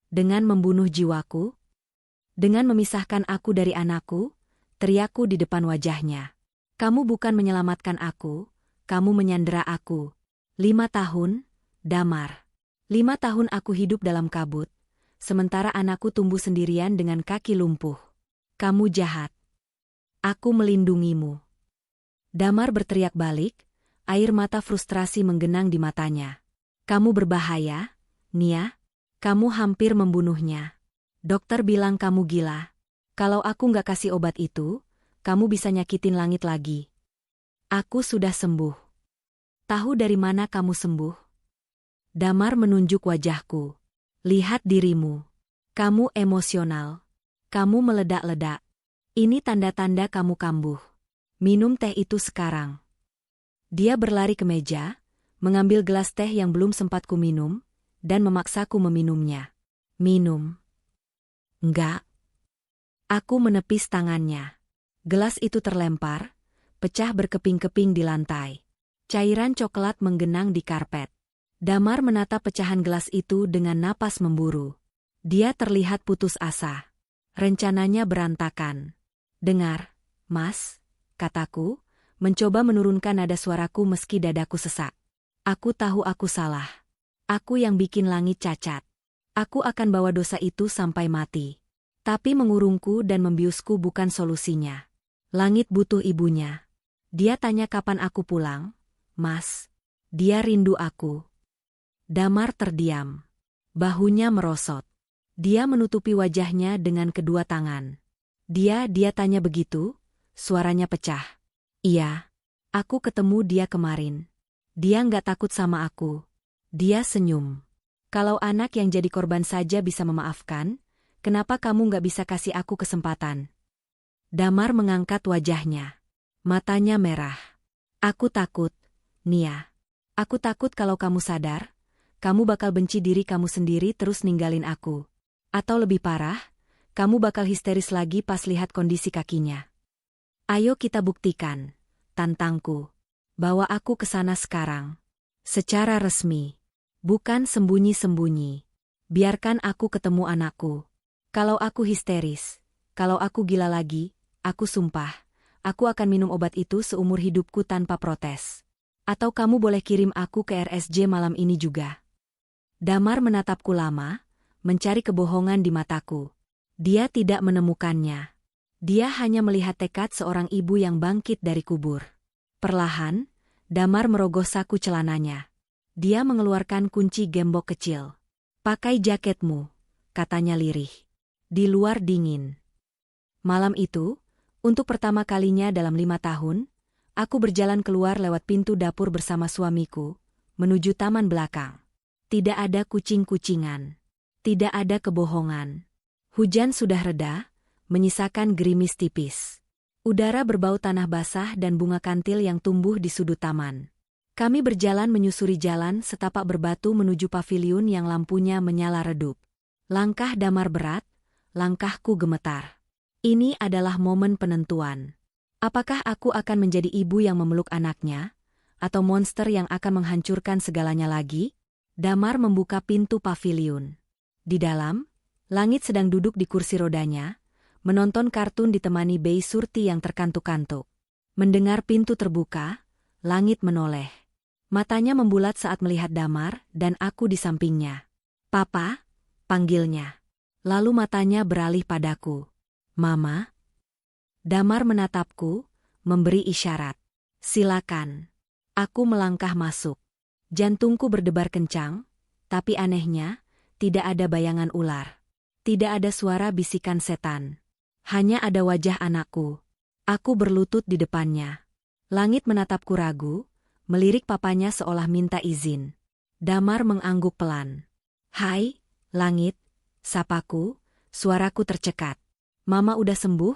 Dengan membunuh jiwaku. Dengan memisahkan aku dari anakku, teriakku di depan wajahnya. Kamu bukan menyelamatkan aku, kamu menyandera aku. 5 tahun, Damar. 5 tahun aku hidup dalam kabut, sementara anakku tumbuh sendirian dengan kaki lumpuh. Kamu jahat. Aku melindungimu. Damar berteriak balik, air mata frustrasi menggenang di matanya. Kamu berbahaya, Nia. Kamu hampir membunuhnya. Dokter bilang kamu gila. Kalau aku nggak kasih obat itu, kamu bisa nyakitin langit lagi. Aku sudah sembuh. Tahu dari mana kamu sembuh? Damar menunjuk wajahku. Lihat dirimu. Kamu emosional. Kamu meledak-ledak. Ini tanda-tanda kamu kambuh. Minum teh itu sekarang. Dia berlari ke meja, mengambil gelas teh yang belum sempat ku minum, dan memaksaku meminumnya. Minum. Enggak. Aku menepis tangannya. Gelas itu terlempar, pecah berkeping-keping di lantai. Cairan coklat menggenang di karpet. Damar menatap pecahan gelas itu dengan napas memburu. Dia terlihat putus asa. Rencananya berantakan. Dengar, Mas, kataku, mencoba menurunkan nada suaraku meski dadaku sesak. Aku tahu aku salah. Aku yang bikin langit cacat. Aku akan bawa dosa itu sampai mati. Tapi mengurungku dan membiusku bukan solusinya. Langit butuh ibunya. Dia tanya kapan aku pulang. Mas, dia rindu aku. Damar terdiam. Bahunya merosot. Dia menutupi wajahnya dengan kedua tangan. Dia tanya begitu, suaranya pecah. Iya, aku ketemu dia kemarin. Dia nggak takut sama aku. Dia senyum. Kalau anak yang jadi korban saja bisa memaafkan, kenapa kamu nggak bisa kasih aku kesempatan? Damar mengangkat wajahnya. Matanya merah. Aku takut, Nia. Aku takut kalau kamu sadar, kamu bakal benci diri kamu sendiri terus ninggalin aku. Atau lebih parah, kamu bakal histeris lagi pas lihat kondisi kakinya. Ayo kita buktikan, tantangku. Bawa aku ke sana sekarang. Secara resmi. Bukan sembunyi-sembunyi. Biarkan aku ketemu anakku. Kalau aku histeris, kalau aku gila lagi, aku sumpah, aku akan minum obat itu seumur hidupku tanpa protes. Atau kamu boleh kirim aku ke RSJ malam ini juga. Damar menatapku lama, mencari kebohongan di mataku. Dia tidak menemukannya. Dia hanya melihat tekad seorang ibu yang bangkit dari kubur. Perlahan, Damar merogoh saku celananya. Dia mengeluarkan kunci gembok kecil. "Pakai jaketmu," katanya lirih. Di luar dingin. Malam itu, untuk pertama kalinya dalam 5 tahun, aku berjalan keluar lewat pintu dapur bersama suamiku, menuju taman belakang. Tidak ada kucing-kucingan. Tidak ada kebohongan. Hujan sudah reda, menyisakan gerimis tipis. Udara berbau tanah basah dan bunga kantil yang tumbuh di sudut taman. Kami berjalan menyusuri jalan setapak berbatu menuju paviliun yang lampunya menyala redup. Langkah Damar berat, langkahku gemetar. Ini adalah momen penentuan. Apakah aku akan menjadi ibu yang memeluk anaknya, atau monster yang akan menghancurkan segalanya lagi? Damar membuka pintu paviliun. Di dalam, Langit sedang duduk di kursi rodanya, menonton kartun ditemani Bei Surti yang terkantuk-kantuk. Mendengar pintu terbuka, Langit menoleh. Matanya membulat saat melihat Damar dan aku di sampingnya. "Papa," panggilnya. Lalu matanya beralih padaku. "Mama?" Damar menatapku, memberi isyarat. "Silakan." Aku melangkah masuk. Jantungku berdebar kencang, tapi anehnya, tidak ada bayangan ular. Tidak ada suara bisikan setan. Hanya ada wajah anakku. Aku berlutut di depannya. Langit menatapku ragu, melirik papanya seolah minta izin. Damar mengangguk pelan. "Hai, Langit," sapaku, suaraku tercekat. "Mama udah sembuh?"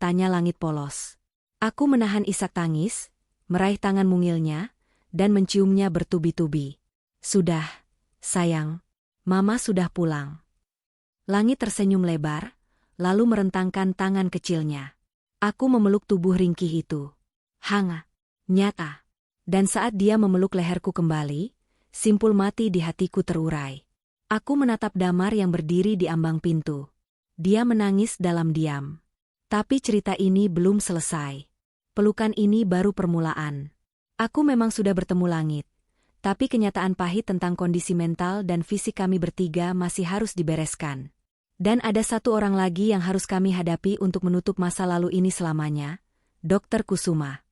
tanya Langit polos. Aku menahan isak tangis, meraih tangan mungilnya, dan menciumnya bertubi-tubi. "Sudah, sayang. Mama sudah pulang." Langit tersenyum lebar, lalu merentangkan tangan kecilnya. Aku memeluk tubuh ringkih itu. Hangat, nyata. Dan saat dia memeluk leherku kembali, simpul mati di hatiku terurai. Aku menatap Damar yang berdiri di ambang pintu. Dia menangis dalam diam. Tapi cerita ini belum selesai. Pelukan ini baru permulaan. Aku memang sudah bertemu Langit. Tapi kenyataan pahit tentang kondisi mental dan fisik kami bertiga masih harus dibereskan. Dan ada satu orang lagi yang harus kami hadapi untuk menutup masa lalu ini selamanya, Dr. Kusuma.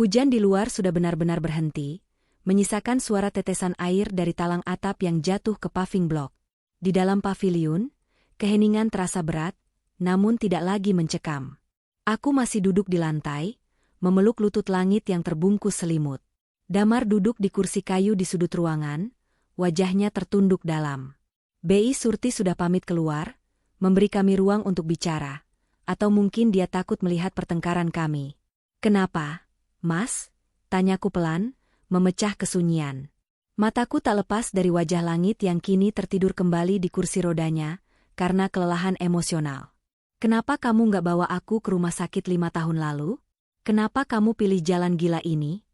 Hujan di luar sudah benar-benar berhenti, menyisakan suara tetesan air dari talang atap yang jatuh ke paving block. Di dalam paviliun, keheningan terasa berat, namun tidak lagi mencekam. Aku masih duduk di lantai, memeluk lutut Langit yang terbungkus selimut. Damar duduk di kursi kayu di sudut ruangan, wajahnya tertunduk dalam. Bei Surti sudah pamit keluar, memberi kami ruang untuk bicara, atau mungkin dia takut melihat pertengkaran kami. "Kenapa, Mas?" tanyaku pelan, memecah kesunyian. Mataku tak lepas dari wajah Langit yang kini tertidur kembali di kursi rodanya, karena kelelahan emosional. "Kenapa kamu nggak bawa aku ke rumah sakit 5 tahun lalu? Kenapa kamu pilih jalan gila ini?"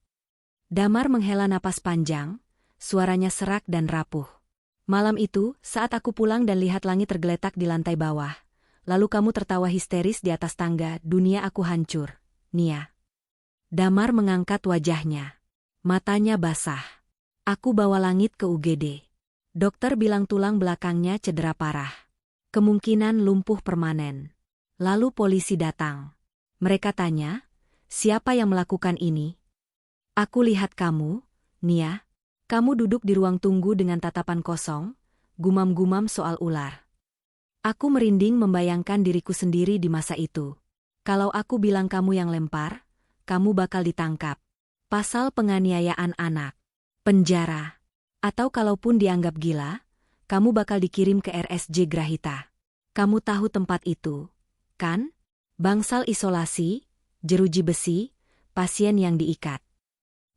Damar menghela napas panjang, suaranya serak dan rapuh. "Malam itu, saat aku pulang dan lihat Langit tergeletak di lantai bawah, lalu kamu tertawa histeris di atas tangga, dunia aku hancur, Nia." Damar mengangkat wajahnya. Matanya basah. "Aku bawa Langit ke UGD. Dokter bilang tulang belakangnya cedera parah. Kemungkinan lumpuh permanen." Lalu polisi datang. Mereka tanya, "Siapa yang melakukan ini?" "Aku lihat kamu, Nia. Kamu duduk di ruang tunggu dengan tatapan kosong, gumam-gumam soal ular." Aku merinding membayangkan diriku sendiri di masa itu. Kalau aku bilang kamu yang lempar, kamu bakal ditangkap. Pasal penganiayaan anak. Penjara. Atau kalaupun dianggap gila, kamu bakal dikirim ke RSJ Grahita. Kamu tahu tempat itu, kan? Bangsal isolasi, jeruji besi, pasien yang diikat.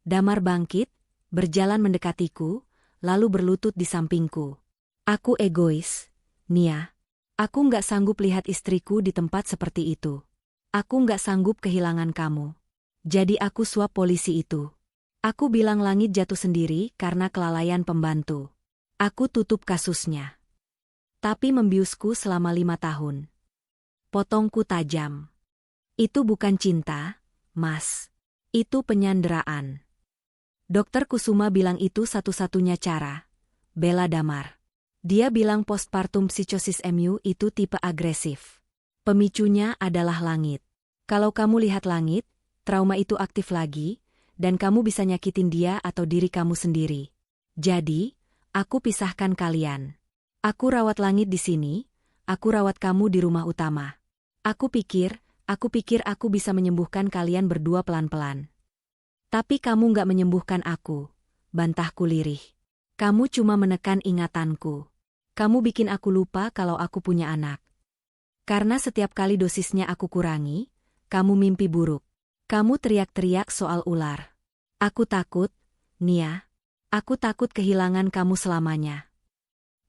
Damar bangkit, berjalan mendekatiku, lalu berlutut di sampingku. "Aku egois, Nia. Aku nggak sanggup lihat istriku di tempat seperti itu. Aku nggak sanggup kehilangan kamu. Jadi aku suap polisi itu. Aku bilang Langit jatuh sendiri karena kelalaian pembantu. Aku tutup kasusnya. Tapi membiusku selama 5 tahun. Potongku tajam. Itu bukan cinta, Mas. Itu penyanderaan. Dokter Kusuma bilang itu satu-satunya cara. Bela Damar. Dia bilang postpartum psikosis MU itu tipe agresif. Pemicunya adalah langit. Kalau kamu lihat langit, trauma itu aktif lagi, dan kamu bisa nyakitin dia atau diri kamu sendiri. Jadi, aku pisahkan kalian. Aku rawat langit di sini, aku rawat kamu di rumah utama. Aku pikir aku bisa menyembuhkan kalian berdua pelan-pelan. Tapi kamu nggak menyembuhkan aku, bantahku lirih. Kamu cuma menekan ingatanku. Kamu bikin aku lupa kalau aku punya anak. Karena setiap kali dosisnya aku kurangi, kamu mimpi buruk. Kamu teriak-teriak soal ular. Aku takut, Nia. Aku takut kehilangan kamu selamanya.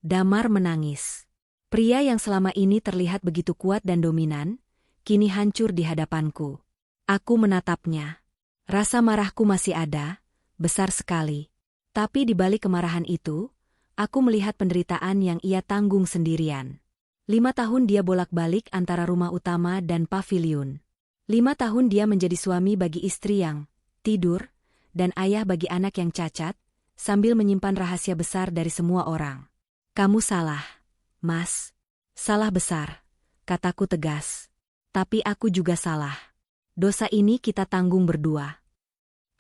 Damar menangis. Pria yang selama ini terlihat begitu kuat dan dominan, kini hancur di hadapanku. Aku menatapnya. Rasa marahku masih ada, besar sekali. Tapi di balik kemarahan itu, aku melihat penderitaan yang ia tanggung sendirian. 5 tahun dia bolak-balik antara rumah utama dan paviliun. 5 tahun dia menjadi suami bagi istri yang tidur, dan ayah bagi anak yang cacat, sambil menyimpan rahasia besar dari semua orang. Kamu salah, Mas. Salah besar, kataku tegas. Tapi aku juga salah. Dosa ini kita tanggung berdua.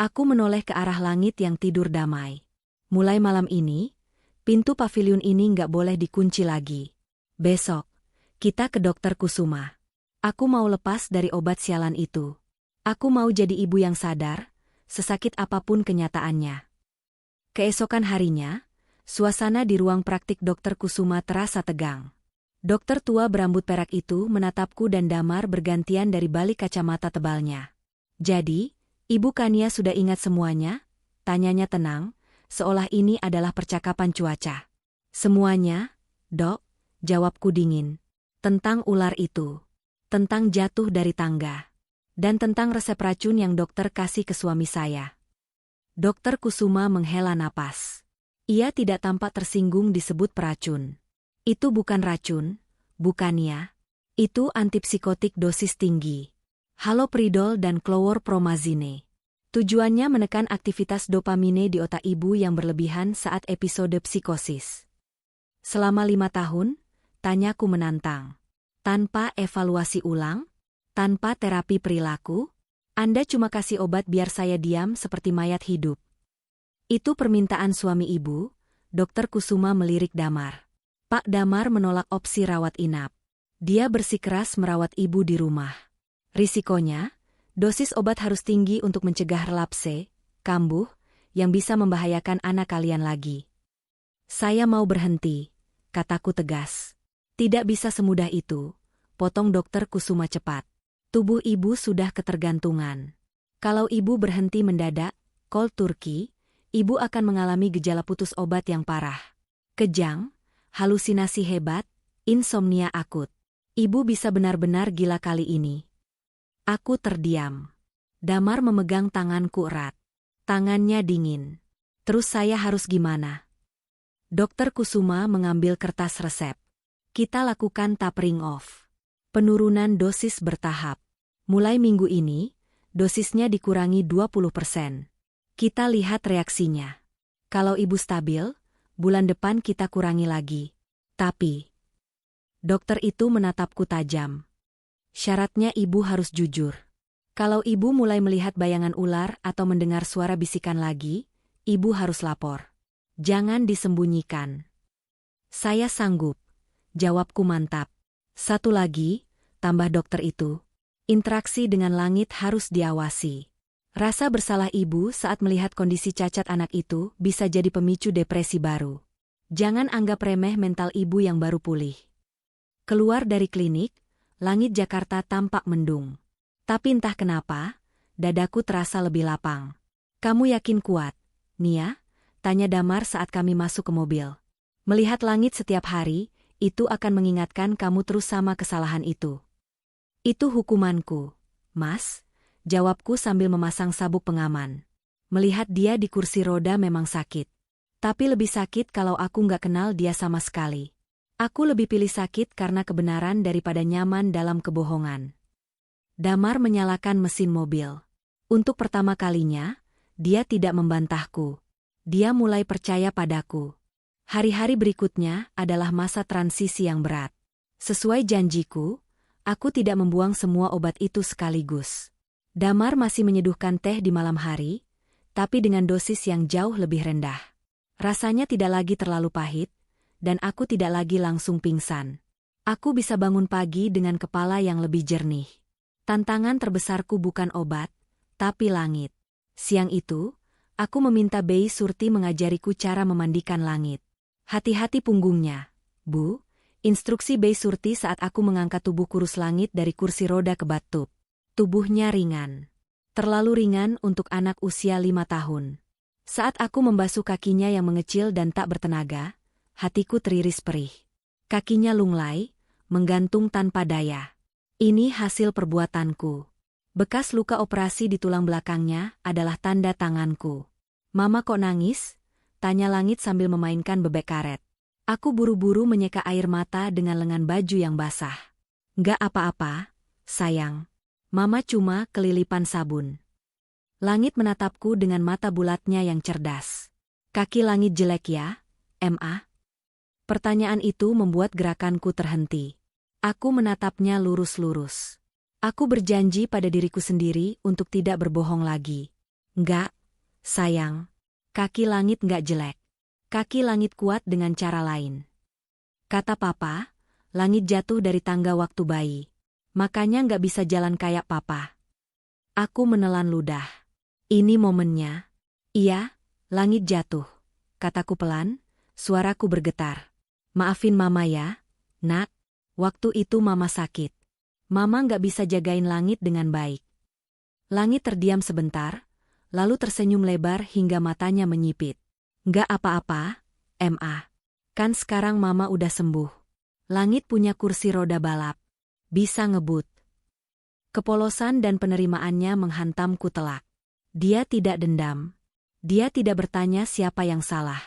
Aku menoleh ke arah langit yang tidur damai. Mulai malam ini, pintu paviliun ini nggak boleh dikunci lagi. Besok, kita ke dokter Kusuma. Aku mau lepas dari obat sialan itu. Aku mau jadi ibu yang sadar, sesakit apapun kenyataannya. Keesokan harinya, suasana di ruang praktik dokter Kusuma terasa tegang. Dokter tua berambut perak itu menatapku dan Damar bergantian dari balik kacamata tebalnya. Jadi, Ibu Kania sudah ingat semuanya? Tanyanya tenang, seolah ini adalah percakapan cuaca. Semuanya, Dok, jawabku dingin. Tentang ular itu. Tentang jatuh dari tangga. Dan tentang resep racun yang dokter kasih ke suami saya. Dokter Kusuma menghela napas. Ia tidak tampak tersinggung disebut peracun. Itu bukan racun, bukannya. Itu antipsikotik dosis tinggi. Haloperidol dan klorpromazine. Tujuannya menekan aktivitas dopamine di otak ibu yang berlebihan saat episode psikosis. Selama 5 tahun, tanyaku menantang. Tanpa evaluasi ulang? Tanpa terapi perilaku? Anda cuma kasih obat biar saya diam seperti mayat hidup. Itu permintaan suami ibu, Dokter Kusuma melirik Damar. Pak Damar menolak opsi rawat inap. Dia bersikeras merawat ibu di rumah. Risikonya, dosis obat harus tinggi untuk mencegah relapse, kambuh, yang bisa membahayakan anak kalian lagi. Saya mau berhenti, kataku tegas. Tidak bisa semudah itu, potong Dokter Kusuma cepat. Tubuh ibu sudah ketergantungan. Kalau ibu berhenti mendadak, cold turkey, ibu akan mengalami gejala putus obat yang parah. Kejang, halusinasi hebat, insomnia akut. Ibu bisa benar-benar gila kali ini. Aku terdiam. Damar memegang tanganku erat. Tangannya dingin. Terus saya harus gimana? Dokter Kusuma mengambil kertas resep. Kita lakukan tapering off. Penurunan dosis bertahap. Mulai minggu ini, dosisnya dikurangi 20%. Kita lihat reaksinya. Kalau ibu stabil, bulan depan kita kurangi lagi. Tapi, dokter itu menatapku tajam. Syaratnya ibu harus jujur. Kalau ibu mulai melihat bayangan ular atau mendengar suara bisikan lagi, ibu harus lapor. Jangan disembunyikan. Saya sanggup. Jawabku mantap. Satu lagi, tambah dokter itu. Interaksi dengan langit harus diawasi. Rasa bersalah ibu saat melihat kondisi cacat anak itu bisa jadi pemicu depresi baru. Jangan anggap remeh mental ibu yang baru pulih. Keluar dari klinik, langit Jakarta tampak mendung. Tapi entah kenapa, dadaku terasa lebih lapang. Kamu yakin kuat, Nia? Tanya Damar saat kami masuk ke mobil. Melihat langit setiap hari, itu akan mengingatkan kamu terus sama kesalahan itu. Itu hukumanku, Mas, jawabku sambil memasang sabuk pengaman. Melihat dia di kursi roda memang sakit. Tapi lebih sakit kalau aku nggak kenal dia sama sekali. Aku lebih pilih sakit karena kebenaran daripada nyaman dalam kebohongan. Damar menyalakan mesin mobil. Untuk pertama kalinya, dia tidak membantahku. Dia mulai percaya padaku. Hari-hari berikutnya adalah masa transisi yang berat. Sesuai janjiku, aku tidak membuang semua obat itu sekaligus. Damar masih menyeduhkan teh di malam hari, tapi dengan dosis yang jauh lebih rendah. Rasanya tidak lagi terlalu pahit, dan aku tidak lagi langsung pingsan. Aku bisa bangun pagi dengan kepala yang lebih jernih. Tantangan terbesarku bukan obat, tapi langit. Siang itu, aku meminta Bei Surti mengajariku cara memandikan langit. Hati-hati punggungnya, Bu. Instruksi Bei Surti saat aku mengangkat tubuh kurus langit dari kursi roda ke bathtub. Tubuhnya ringan. Terlalu ringan untuk anak usia 5 tahun. Saat aku membasuh kakinya yang mengecil dan tak bertenaga, hatiku teriris perih. Kakinya lunglai, menggantung tanpa daya. Ini hasil perbuatanku. Bekas luka operasi di tulang belakangnya adalah tanda tanganku. Mama kok nangis? Tanya langit sambil memainkan bebek karet. Aku buru-buru menyeka air mata dengan lengan baju yang basah. Nggak apa-apa, sayang. Mama cuma kelilipan sabun. Langit menatapku dengan mata bulatnya yang cerdas. Kaki langit jelek ya, Ma? Pertanyaan itu membuat gerakanku terhenti. Aku menatapnya lurus-lurus. Aku berjanji pada diriku sendiri untuk tidak berbohong lagi. Enggak, sayang. Kaki langit enggak jelek. Kaki langit kuat dengan cara lain. Kata papa, langit jatuh dari tangga waktu bayi. Makanya enggak bisa jalan kayak papa. Aku menelan ludah. Ini momennya. Iya, langit jatuh. Kataku pelan, suaraku bergetar. Maafin mama ya, nak. Waktu itu mama sakit. Mama nggak bisa jagain langit dengan baik. Langit terdiam sebentar, lalu tersenyum lebar hingga matanya menyipit. Nggak apa-apa, Ma. Kan sekarang mama udah sembuh. Langit punya kursi roda balap. Bisa ngebut. Kepolosan dan penerimaannya menghantamku telak. Dia tidak dendam. Dia tidak bertanya siapa yang salah.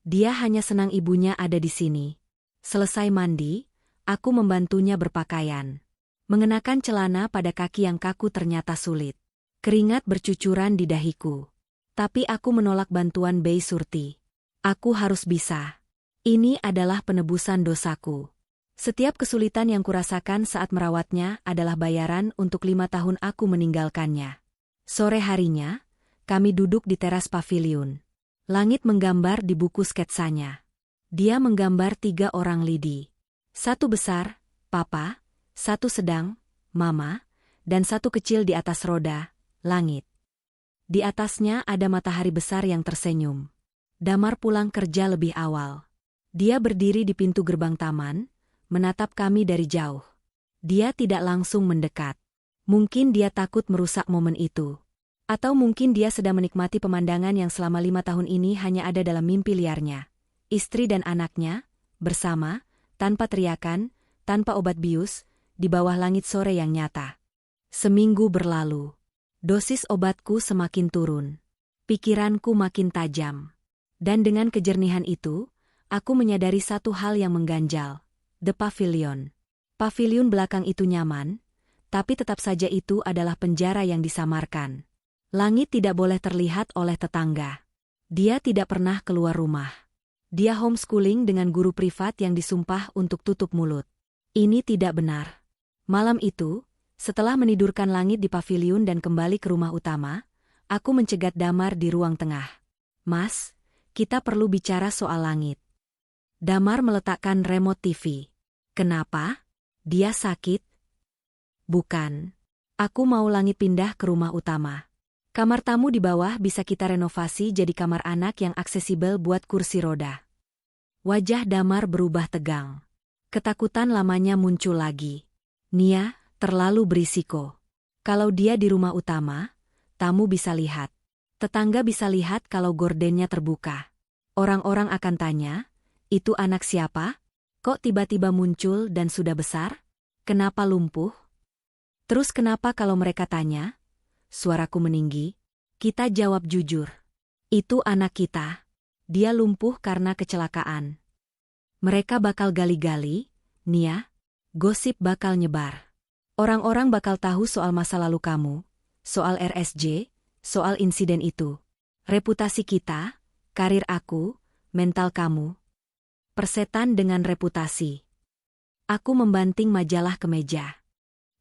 Dia hanya senang ibunya ada di sini. Selesai mandi, aku membantunya berpakaian. Mengenakan celana pada kaki yang kaku ternyata sulit. Keringat bercucuran di dahiku. Tapi aku menolak bantuan Bei Surti. Aku harus bisa. Ini adalah penebusan dosaku. Setiap kesulitan yang kurasakan saat merawatnya adalah bayaran untuk 5 tahun aku meninggalkannya. Sore harinya, kami duduk di teras paviliun. Langit menggambar di buku sketsanya. Dia menggambar 3 orang lidi. 1 besar, papa, 1 sedang, mama, dan 1 kecil di atas roda, langit. Di atasnya ada matahari besar yang tersenyum. Damar pulang kerja lebih awal. Dia berdiri di pintu gerbang taman, menatap kami dari jauh. Dia tidak langsung mendekat. Mungkin dia takut merusak momen itu. Atau mungkin dia sedang menikmati pemandangan yang selama 5 tahun ini hanya ada dalam mimpi liarnya. Istri dan anaknya, bersama, tanpa teriakan, tanpa obat bius, di bawah langit sore yang nyata. Seminggu berlalu. Dosis obatku semakin turun. Pikiranku makin tajam. Dan dengan kejernihan itu, aku menyadari satu hal yang mengganjal. The Pavilion. Paviliun belakang itu nyaman, tapi tetap saja itu adalah penjara yang disamarkan. Langit tidak boleh terlihat oleh tetangga. Dia tidak pernah keluar rumah. Dia homeschooling dengan guru privat yang disumpah untuk tutup mulut. Ini tidak benar. Malam itu, setelah menidurkan langit di paviliun dan kembali ke rumah utama, aku mencegat Damar di ruang tengah. Mas, kita perlu bicara soal langit. Damar meletakkan remote TV. Kenapa? Dia sakit? Bukan. Aku mau langit pindah ke rumah utama. Kamar tamu di bawah bisa kita renovasi jadi kamar anak yang aksesibel buat kursi roda. Wajah Damar berubah tegang. Ketakutan lamanya muncul lagi. Nia, terlalu berisiko. Kalau dia di rumah utama, tamu bisa lihat. Tetangga bisa lihat kalau gordennya terbuka. Orang-orang akan tanya, itu anak siapa? Kok tiba-tiba muncul dan sudah besar? Kenapa lumpuh? Terus kenapa kalau mereka tanya? Suaraku meninggi. Kita jawab jujur. Itu anak kita. Dia lumpuh karena kecelakaan. Mereka bakal gali-gali, Nia. Gosip bakal nyebar. Orang-orang bakal tahu soal masa lalu kamu, soal RSJ, soal insiden itu. Reputasi kita, karir aku, mental kamu. Persetan dengan reputasi. Aku membanting majalah ke meja.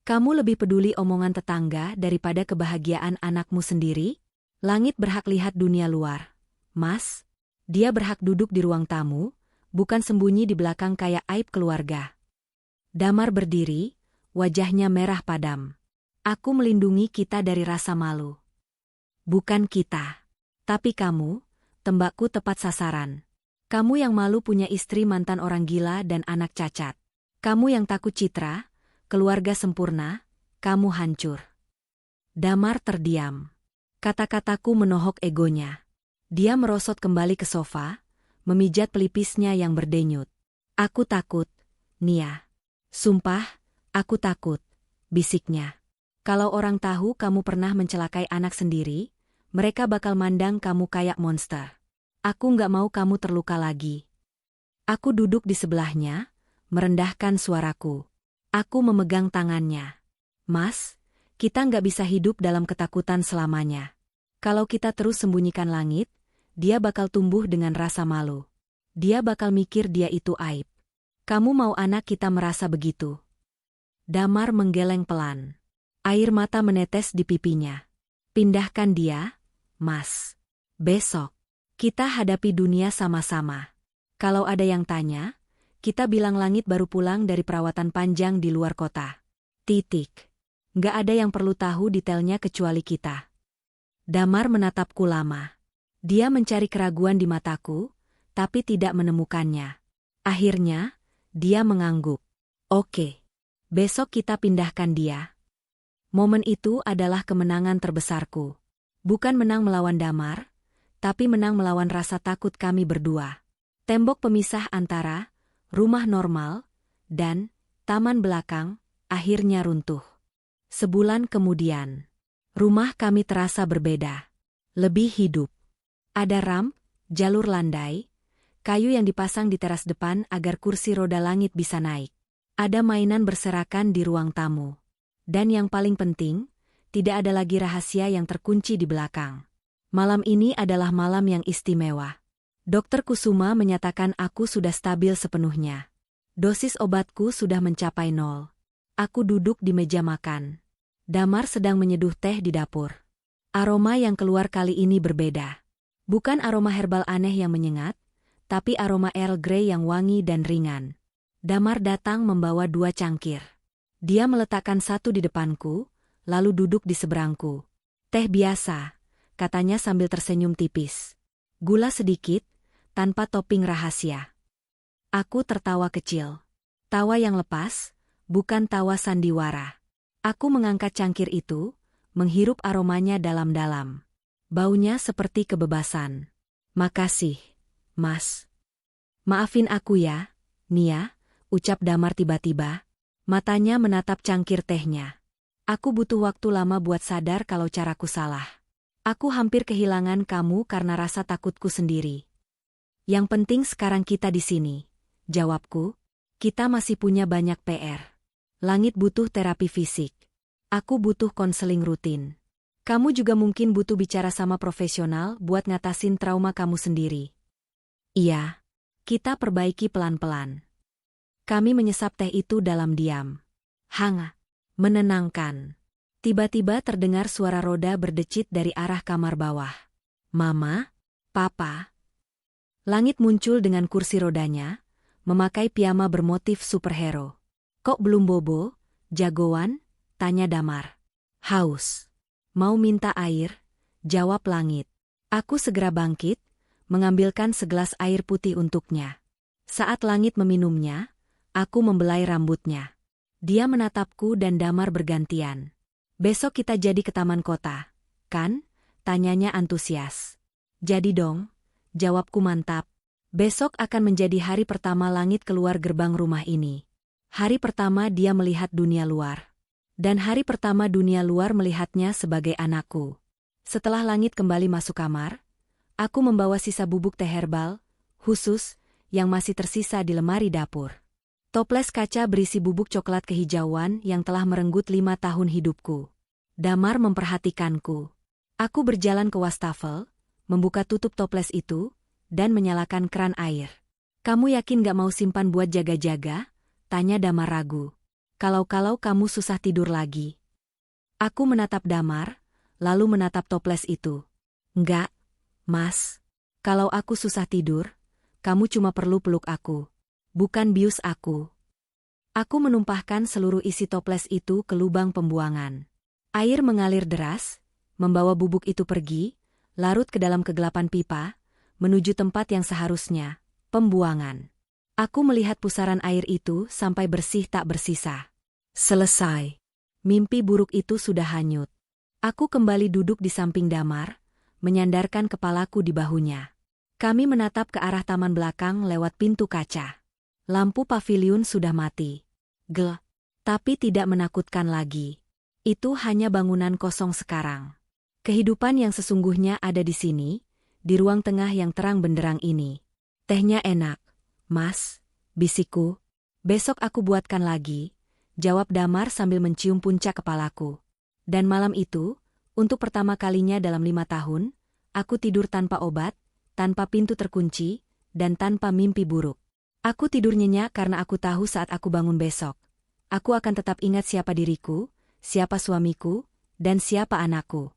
Kamu lebih peduli omongan tetangga daripada kebahagiaan anakmu sendiri? Langit berhak lihat dunia luar. Mas, dia berhak duduk di ruang tamu, bukan sembunyi di belakang kayak aib keluarga. Damar berdiri, wajahnya merah padam. Aku melindungi kita dari rasa malu. Bukan kita. Tapi kamu, tembakku tepat sasaran. Kamu yang malu punya istri mantan orang gila dan anak cacat. Kamu yang takut citra, keluarga sempurna, kamu hancur. Damar terdiam. Kata-kataku menohok egonya. Dia merosot kembali ke sofa, memijat pelipisnya yang berdenyut. Aku takut, Nia. Sumpah, aku takut, bisiknya. Kalau orang tahu kamu pernah mencelakai anak sendiri, mereka bakal mandang kamu kayak monster. Aku nggak mau kamu terluka lagi. Aku duduk di sebelahnya, merendahkan suaraku. Aku memegang tangannya. Mas, kita nggak bisa hidup dalam ketakutan selamanya. Kalau kita terus sembunyikan langit, dia bakal tumbuh dengan rasa malu. Dia bakal mikir dia itu aib. Kamu mau anak kita merasa begitu? Damar menggeleng pelan. Air mata menetes di pipinya. Pindahkan dia, Mas. Besok, kita hadapi dunia sama-sama. Kalau ada yang tanya, kita bilang langit baru pulang dari perawatan panjang di luar kota. Titik. Nggak ada yang perlu tahu detailnya kecuali kita. Damar menatapku lama. Dia mencari keraguan di mataku, tapi tidak menemukannya. Akhirnya, dia mengangguk. Oke. Besok kita pindahkan dia. Momen itu adalah kemenangan terbesarku. Bukan menang melawan Damar, tapi menang melawan rasa takut kami berdua. Tembok pemisah antara rumah normal dan taman belakang akhirnya runtuh. Sebulan kemudian, rumah kami terasa berbeda. Lebih hidup. Ada ramp, jalur landai, kayu yang dipasang di teras depan agar kursi roda langit bisa naik. Ada mainan berserakan di ruang tamu. Dan yang paling penting, tidak ada lagi rahasia yang terkunci di belakang. Malam ini adalah malam yang istimewa. Dokter Kusuma menyatakan aku sudah stabil sepenuhnya. Dosis obatku sudah mencapai 0. Aku duduk di meja makan. Damar sedang menyeduh teh di dapur. Aroma yang keluar kali ini berbeda. Bukan aroma herbal aneh yang menyengat, tapi aroma Earl Grey yang wangi dan ringan. Damar datang membawa 2 cangkir. Dia meletakkan satu di depanku, lalu duduk di seberangku. Teh biasa, katanya sambil tersenyum tipis. Gula sedikit, tanpa topping rahasia. Aku tertawa kecil. Tawa yang lepas, bukan tawa sandiwara. Aku mengangkat cangkir itu, menghirup aromanya dalam-dalam. Baunya seperti kebebasan. Makasih, Mas. Maafin aku ya, Nia, ucap Damar tiba-tiba. Matanya menatap cangkir tehnya. Aku butuh waktu lama buat sadar kalau caraku salah. Aku hampir kehilangan kamu karena rasa takutku sendiri. Yang penting sekarang kita di sini. Jawabku, kita masih punya banyak PR. Langit butuh terapi fisik. Aku butuh konseling rutin. Kamu juga mungkin butuh bicara sama profesional buat ngatasin trauma kamu sendiri. Iya. Kita perbaiki pelan-pelan. Kami menyesap teh itu dalam diam. Hangat. Menenangkan. Tiba-tiba terdengar suara roda berdecit dari arah kamar bawah. Mama, Papa. Langit muncul dengan kursi rodanya, memakai piyama bermotif superhero. Kok belum bobo, jagoan? Tanya Damar. Haus. Mau minta air? Jawab Langit. Aku segera bangkit, mengambilkan segelas air putih untuknya. Saat Langit meminumnya, aku membelai rambutnya. Dia menatapku dan Damar bergantian. Besok kita jadi ke taman kota, kan? Tanyanya antusias. Jadi dong, jawabku mantap. Besok akan menjadi hari pertama Langit keluar gerbang rumah ini. Hari pertama dia melihat dunia luar. Dan hari pertama dunia luar melihatnya sebagai anakku. Setelah Langit kembali masuk kamar, Aku membawa sisa bubuk teh herbal, khusus, yang masih tersisa di lemari dapur. Toples kaca berisi bubuk coklat kehijauan yang telah merenggut 5 tahun hidupku. Damar memperhatikanku. Aku berjalan ke wastafel, membuka tutup toples itu, dan menyalakan keran air. Kamu yakin gak mau simpan buat jaga-jaga? Tanya Damar ragu. Kalau kamu susah tidur lagi. Aku menatap Damar, lalu menatap toples itu. Enggak, Mas. Kalau aku susah tidur, kamu cuma perlu peluk aku. Bukan bius aku. Aku menumpahkan seluruh isi toples itu ke lubang pembuangan. Air mengalir deras, membawa bubuk itu pergi, larut ke dalam kegelapan pipa, menuju tempat yang seharusnya, pembuangan. Aku melihat pusaran air itu sampai bersih tak bersisa. Selesai. Mimpi buruk itu sudah hanyut. Aku kembali duduk di samping Damar, menyandarkan kepalaku di bahunya. Kami menatap ke arah taman belakang lewat pintu kaca. Lampu paviliun sudah mati. Gelap, tapi tidak menakutkan lagi. Itu hanya bangunan kosong sekarang. Kehidupan yang sesungguhnya ada di sini, di ruang tengah yang terang benderang ini. Tehnya enak, Mas, bisikku. Besok aku buatkan lagi, jawab Damar sambil mencium puncak kepalaku. Dan malam itu, untuk pertama kalinya dalam 5 tahun, aku tidur tanpa obat, tanpa pintu terkunci, dan tanpa mimpi buruk. Aku tidur nyenyak karena aku tahu saat aku bangun besok, aku akan tetap ingat siapa diriku, siapa suamiku, dan siapa anakku.